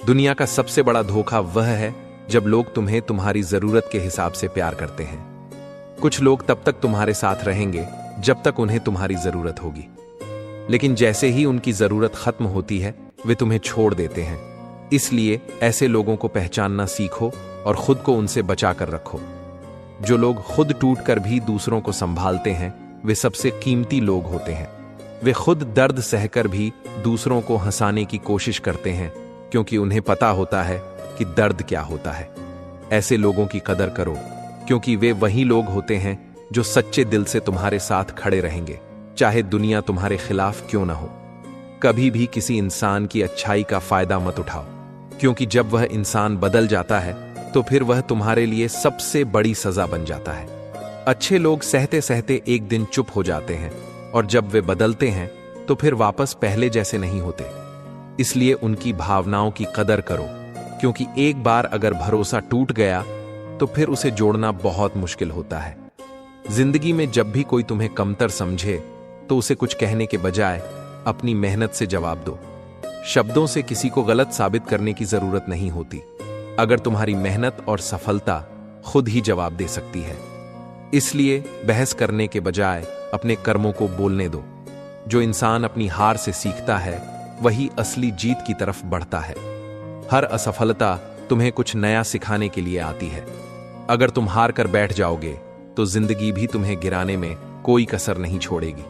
दुनिया का सबसे बड़ा धोखा वह है जब लोग तुम्हें तुम्हारी जरूरत के हिसाब से प्यार करते हैं। कुछ लोग तब तक तुम्हारे साथ रहेंगे जब तक उन्हें तुम्हारी जरूरत होगी, लेकिन जैसे ही उनकी जरूरत खत्म होती है वे तुम्हें छोड़ देते हैं। इसलिए ऐसे लोगों को पहचानना सीखो और खुद को उनसे बचा कर रखो। जो लोग खुद टूट कर भी दूसरों को संभालते हैं वे सबसे कीमती लोग होते हैं। वे खुद दर्द सहकर भी दूसरों को हंसाने की कोशिश करते हैं, क्योंकि उन्हें पता होता है कि दर्द क्या होता है। ऐसे लोगों की कदर करो, क्योंकि वे वही लोग होते हैं जो सच्चे दिल से तुम्हारे साथ खड़े रहेंगे, चाहे दुनिया तुम्हारे खिलाफ क्यों ना हो। कभी भी किसी इंसान की अच्छाई का फायदा मत उठाओ, क्योंकि जब वह इंसान बदल जाता है तो फिर वह तुम्हारे लिए सबसे बड़ी सजा बन जाता है। अच्छे लोग सहते सहते एक दिन चुप हो जाते हैं, और जब वे बदलते हैं तो फिर वापस पहले जैसे नहीं होते। इसलिए उनकी भावनाओं की कदर करो, क्योंकि एक बार अगर भरोसा टूट गया तो फिर उसे जोड़ना बहुत मुश्किल होता है। जिंदगी में जब भी कोई तुम्हें कमतर समझे तो उसे कुछ कहने के बजाय अपनी मेहनत से जवाब दो। शब्दों से किसी को गलत साबित करने की जरूरत नहीं होती, अगर तुम्हारी मेहनत और सफलता खुद ही जवाब दे सकती है। इसलिए बहस करने के बजाय अपने कर्मों को बोलने दो। जो इंसान अपनी हार से सीखता है वही असली जीत की तरफ बढ़ता है। हर असफलता तुम्हें कुछ नया सिखाने के लिए आती है। अगर तुम हार कर बैठ जाओगे तो जिंदगी भी तुम्हें गिराने में कोई कसर नहीं छोड़ेगी।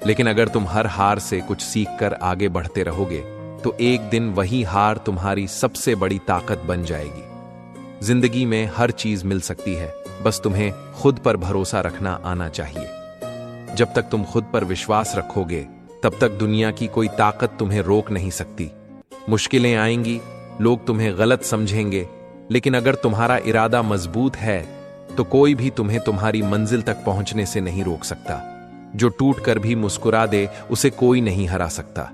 लेकिन अगर तुम हर हार से कुछ सीखकर आगे बढ़ते रहोगे तो एक दिन वही हार तुम्हारी सबसे बड़ी ताकत बन जाएगी। जिंदगी में हर चीज मिल सकती है, बस तुम्हें खुद पर भरोसा रखना आना चाहिए। जब तक तुम खुद पर विश्वास रखोगे तब तक दुनिया की कोई ताकत तुम्हें रोक नहीं सकती। मुश्किलें आएंगी, लोग तुम्हें गलत समझेंगे, लेकिन अगर तुम्हारा इरादा मजबूत है तो कोई भी तुम्हें तुम्हारी मंजिल तक पहुंचने से नहीं रोक सकता। जो टूट कर भी मुस्कुरा दे उसे कोई नहीं हरा सकता।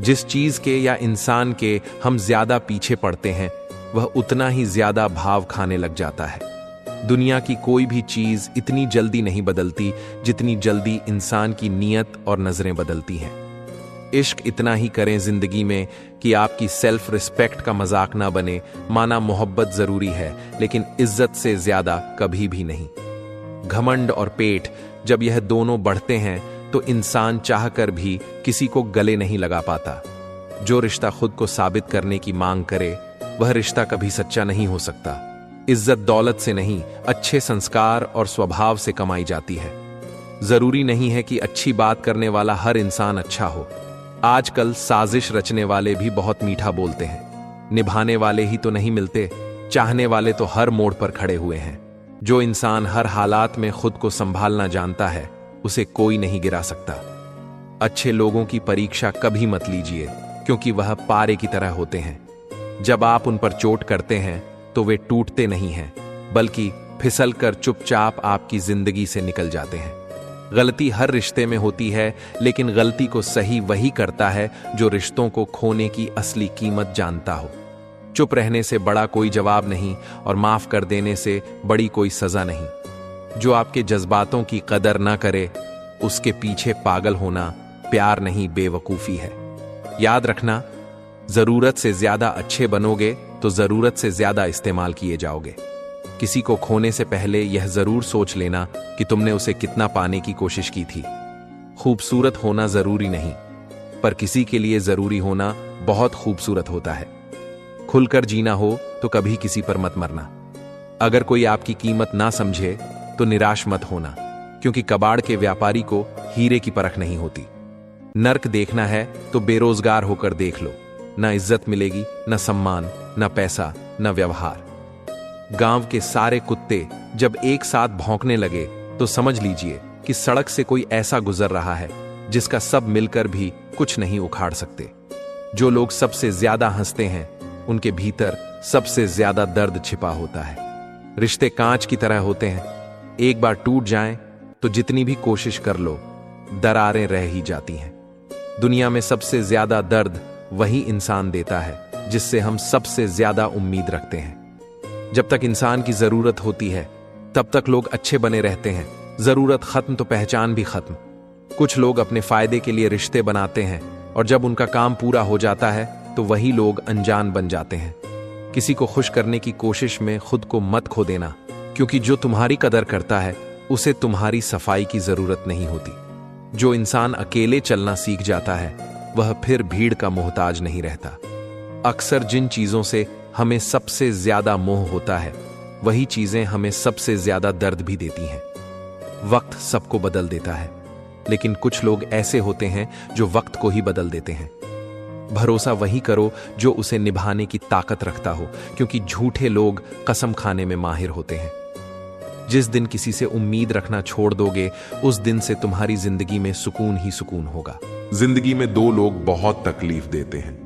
जिस चीज के या इंसान के हम ज्यादा पीछे पड़ते हैं वह उतना ही ज्यादा भाव खाने लग जाता है। दुनिया की कोई भी चीज इतनी जल्दी नहीं बदलती जितनी जल्दी इंसान की नीयत और नजरें बदलती हैं। इश्क इतना ही करें जिंदगी में कि आपकी सेल्फ रिस्पेक्ट का मजाक ना बने। माना मोहब्बत जरूरी है, लेकिन इज्जत से ज्यादा कभी भी नहीं। घमंड और पेट जब यह दोनों बढ़ते हैं तो इंसान चाहकर भी किसी को गले नहीं लगा पाता। जो रिश्ता खुद को साबित करने की मांग करे वह रिश्ता कभी सच्चा नहीं हो सकता। इज्जत दौलत से नहीं, अच्छे संस्कार और स्वभाव से कमाई जाती है। जरूरी नहीं है कि अच्छी बात करने वाला हर इंसान अच्छा हो। आजकल साजिश रचने वाले भी बहुत मीठा बोलते हैं। निभाने वाले ही तो नहीं मिलते, चाहने वाले तो हर मोड़ पर खड़े हुए हैं। जो इंसान हर हालात में खुद को संभालना जानता है उसे कोई नहीं गिरा सकता। अच्छे लोगों की परीक्षा कभी मत लीजिए, क्योंकि वह पारे की तरह होते हैं। जब आप उन पर चोट करते हैं तो वे टूटते नहीं हैं, बल्कि फिसल कर चुपचाप आपकी जिंदगी से निकल जाते हैं। गलती हर रिश्ते में होती है, लेकिन गलती को सही वही करता है जो रिश्तों को खोने की असली कीमत जानता हो। चुप रहने से बड़ा कोई जवाब नहीं, और माफ कर देने से बड़ी कोई सजा नहीं। जो आपके जज्बातों की कदर ना करे उसके पीछे पागल होना प्यार नहीं, बेवकूफी है। याद रखना, जरूरत से ज्यादा अच्छे बनोगे तो जरूरत से ज्यादा इस्तेमाल किए जाओगे। किसी को खोने से पहले यह जरूर सोच लेना कि तुमने उसे कितना पाने की कोशिश की थी। खूबसूरत होना जरूरी नहीं, पर किसी के लिए जरूरी होना बहुत खूबसूरत होता है। खुलकर जीना हो तो कभी किसी पर मत मरना। अगर कोई आपकी कीमत ना समझे तो निराश मत होना, क्योंकि कबाड़ के व्यापारी को हीरे की परख नहीं होती। नर्क देखना है तो बेरोजगार होकर देख लो। ना इज्जत मिलेगी, ना सम्मान, ना पैसा, ना व्यवहार। गांव के सारे कुत्ते जब एक साथ भौंकने लगे तो समझ लीजिए कि सड़क से कोई ऐसा गुजर रहा है जिसका सब मिलकर भी कुछ नहीं उखाड़ सकते। जो लोग सबसे ज्यादा हंसते हैं उनके भीतर सबसे ज्यादा दर्द छिपा होता है। रिश्ते कांच की तरह होते हैं, एक बार टूट जाएं तो जितनी भी कोशिश कर लो दरारें रह ही जाती हैं। दुनिया में सबसे ज्यादा दर्द वही इंसान देता है जिससे हम सबसे ज्यादा उम्मीद रखते हैं। जब तक इंसान की जरूरत होती है तब तक लोग अच्छे बने रहते हैं। जरूरत खत्म तो पहचान भी खत्म। कुछ लोग अपने फायदे के लिए रिश्ते बनाते हैं, और जब उनका काम पूरा हो जाता है तो वही लोग अनजान बन जाते हैं। किसी को खुश करने की कोशिश में खुद को मत खो देना, क्योंकि जो तुम्हारी कदर करता है उसे तुम्हारी सफाई की जरूरत नहीं होती। जो इंसान अकेले चलना सीख जाता है वह फिर भीड़ का मोहताज नहीं रहता। अक्सर जिन चीजों से हमें सबसे ज्यादा मोह होता है वही चीजें हमें सबसे ज्यादा दर्द भी देती हैं। वक्त सबको बदल देता है, लेकिन कुछ लोग ऐसे होते हैं जो वक्त को ही बदल देते हैं। भरोसा वही करो जो उसे निभाने की ताकत रखता हो, क्योंकि झूठे लोग कसम खाने में माहिर होते हैं। जिस दिन किसी से उम्मीद रखना छोड़ दोगे, उस दिन से तुम्हारी जिंदगी में सुकून ही सुकून होगा। जिंदगी में दो लोग बहुत तकलीफ देते हैं,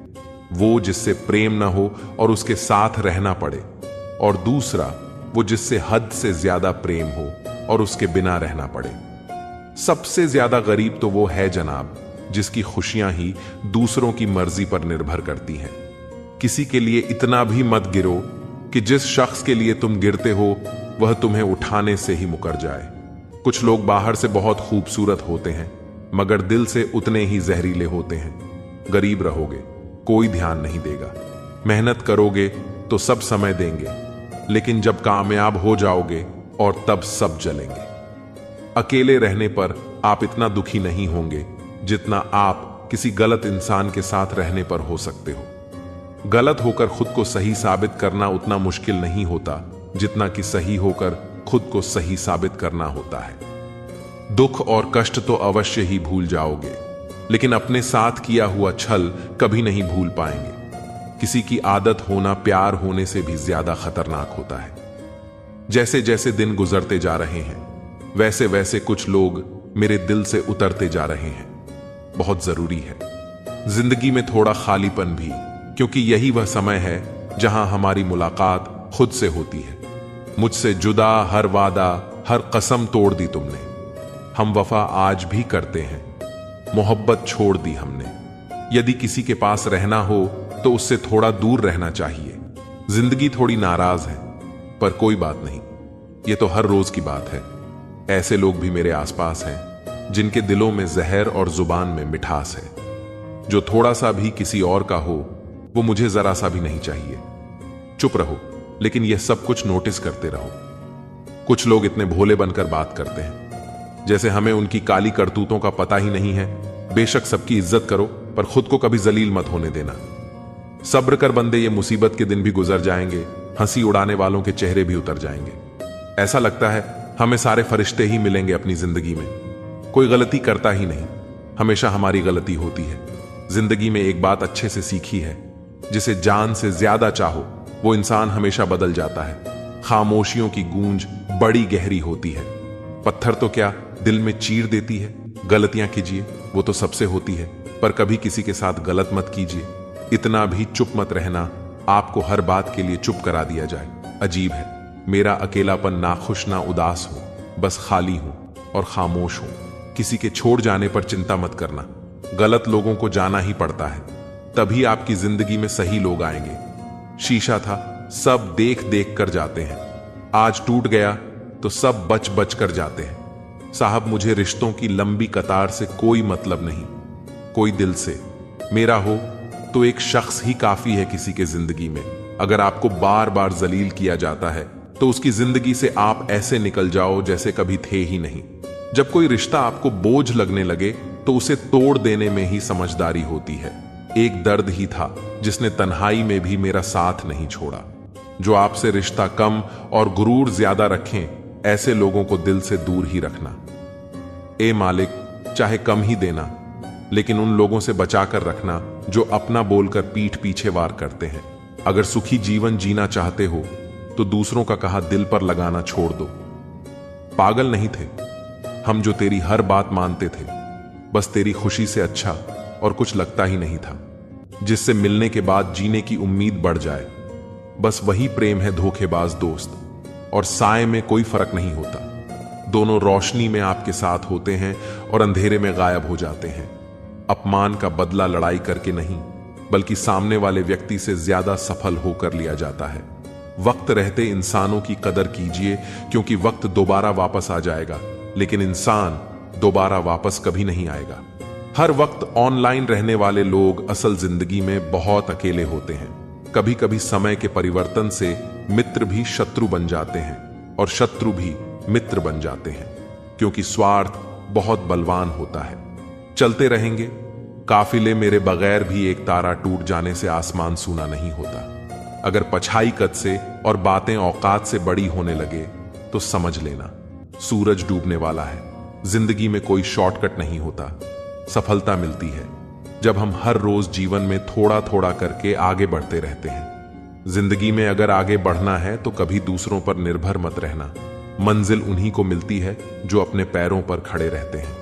वो जिससे प्रेम ना हो और उसके साथ रहना पड़े, और दूसरा वो जिससे हद से ज्यादा प्रेम हो और उसके बिना रहना पड़े। सबसे ज्यादा गरीब तो वो है जनाब, जिसकी खुशियां ही दूसरों की मर्जी पर निर्भर करती हैं। किसी के लिए इतना भी मत गिरो कि जिस शख्स के लिए तुम गिरते हो वह तुम्हें उठाने से ही मुकर जाए। कुछ लोग बाहर से बहुत खूबसूरत होते हैं, मगर दिल से उतने ही जहरीले होते हैं। गरीब रहोगे, कोई ध्यान नहीं देगा। मेहनत करोगे तो सब समय देंगे, लेकिन जब कामयाब हो जाओगे और तब सब जलेंगे। अकेले रहने पर आप इतना दुखी नहीं होंगे जितना आप किसी गलत इंसान के साथ रहने पर हो सकते हो। गलत होकर खुद को सही साबित करना उतना मुश्किल नहीं होता जितना कि सही होकर खुद को सही साबित करना होता है। दुख और कष्ट तो अवश्य ही भूल जाओगे, लेकिन अपने साथ किया हुआ छल कभी नहीं भूल पाएंगे। किसी की आदत होना प्यार होने से भी ज्यादा खतरनाक होता है। जैसे जैसे दिन गुजरते जा रहे हैं, वैसे वैसे कुछ लोग मेरे दिल से उतरते जा रहे हैं। बहुत जरूरी है जिंदगी में थोड़ा खालीपन भी, क्योंकि यही वह समय है जहां हमारी मुलाकात खुद से होती है। मुझसे जुदा हर वादा, हर कसम तोड़ दी तुमने। हम वफा आज भी करते हैं, मोहब्बत छोड़ दी हमने। यदि किसी के पास रहना हो तो उससे थोड़ा दूर रहना चाहिए। जिंदगी थोड़ी नाराज है, पर कोई बात नहीं, ये तो हर रोज की बात है। ऐसे लोग भी मेरे आसपास हैं जिनके दिलों में जहर और जुबान में मिठास है। जो थोड़ा सा भी किसी और का हो, वो मुझे जरा सा भी नहीं चाहिए। चुप रहो, लेकिन यह सब कुछ नोटिस करते रहो। कुछ लोग इतने भोले बनकर बात करते हैं जैसे हमें उनकी काली करतूतों का पता ही नहीं है। बेशक सबकी इज्जत करो, पर खुद को कभी जलील मत होने देना। सब्र कर बंदे, ये मुसीबत के दिन भी गुजर जाएंगे, हंसी उड़ाने वालों के चेहरे भी उतर जाएंगे। ऐसा लगता है हमें सारे फरिश्ते ही मिलेंगे अपनी जिंदगी में। कोई गलती करता ही नहीं, हमेशा हमारी गलती होती है। जिंदगी में एक बात अच्छे से सीखी है, जिसे जान से ज्यादा चाहो वो इंसान हमेशा बदल जाता है। खामोशियों की गूंज बड़ी गहरी होती है। पत्थर तो क्या दिल में चीर देती है। गलतियां कीजिए, वो तो सबसे होती है, पर कभी किसी के साथ गलत मत कीजिए। इतना भी चुप मत रहना आपको हर बात के लिए चुप करा दिया जाए। अजीब है, मेरा अकेलापन ना खुश ना उदास हो, बस खाली हूं और खामोश हूं। किसी के छोड़ जाने पर चिंता मत करना, गलत लोगों को जाना ही पड़ता है, तभी आपकी जिंदगी में सही लोग आएंगे। शीशा था, सब देख देख कर जाते हैं, आज टूट गया तो सब बच बच कर जाते हैं। साहब, मुझे रिश्तों की लंबी कतार से कोई मतलब नहीं, कोई दिल से मेरा हो तो एक शख्स ही काफी है किसी के जिंदगी में। अगर आपको बार बार जलील किया जाता है तो उसकी जिंदगी से आप ऐसे निकल जाओ जैसे कभी थे ही नहीं। जब कोई रिश्ता आपको बोझ लगने लगे तो उसे तोड़ देने में ही समझदारी होती है। एक दर्द ही था जिसने तन्हाई में भी मेरा साथ नहीं छोड़ा। जो आपसे रिश्ता कम और गुरूर ज्यादा रखें, ऐसे लोगों को दिल से दूर ही रखना। ए मालिक, चाहे कम ही देना, लेकिन उन लोगों से बचाकर रखना जो अपना बोलकर पीठ पीछे वार करते हैं। अगर सुखी जीवन जीना चाहते हो तो दूसरों का कहा दिल पर लगाना छोड़ दो। पागल नहीं थे हम जो तेरी हर बात मानते थे, बस तेरी खुशी से अच्छा और कुछ लगता ही नहीं था। जिससे मिलने के बाद जीने की उम्मीद बढ़ जाए, बस वही प्रेम है धोखेबाज दोस्त। और साए में कोई फर्क नहीं होता, दोनों रोशनी में आपके साथ होते हैं और अंधेरे में गायब हो जाते हैं। अपमान का बदला लड़ाई करके नहीं, बल्कि सामने वाले व्यक्ति से ज्यादा सफल होकर लिया जाता है। वक्त रहते इंसानों की कदर कीजिए, क्योंकि वक्त दोबारा वापस आ जाएगा, लेकिन इंसान दोबारा वापस कभी नहीं आएगा। हर वक्त ऑनलाइन रहने वाले लोग असल जिंदगी में बहुत अकेले होते हैं। कभी कभी समय के परिवर्तन से मित्र भी शत्रु बन जाते हैं और शत्रु भी मित्र बन जाते हैं, क्योंकि स्वार्थ बहुत बलवान होता है। चलते रहेंगे काफिले मेरे बगैर भी एक तारा टूट जाने से आसमान सूना नहीं होता। अगर पछाई कद से और बातें औकात से बड़ी होने लगे तो समझ लेना सूरज डूबने वाला है। जिंदगी में कोई शॉर्टकट नहीं होता। सफलता मिलती है जब हम हर रोज जीवन में थोड़ा थोड़ा करके आगे बढ़ते रहते हैं। जिंदगी में अगर आगे बढ़ना है तो कभी दूसरों पर निर्भर मत रहना। मंजिल उन्हीं को मिलती है जो अपने पैरों पर खड़े रहते हैं।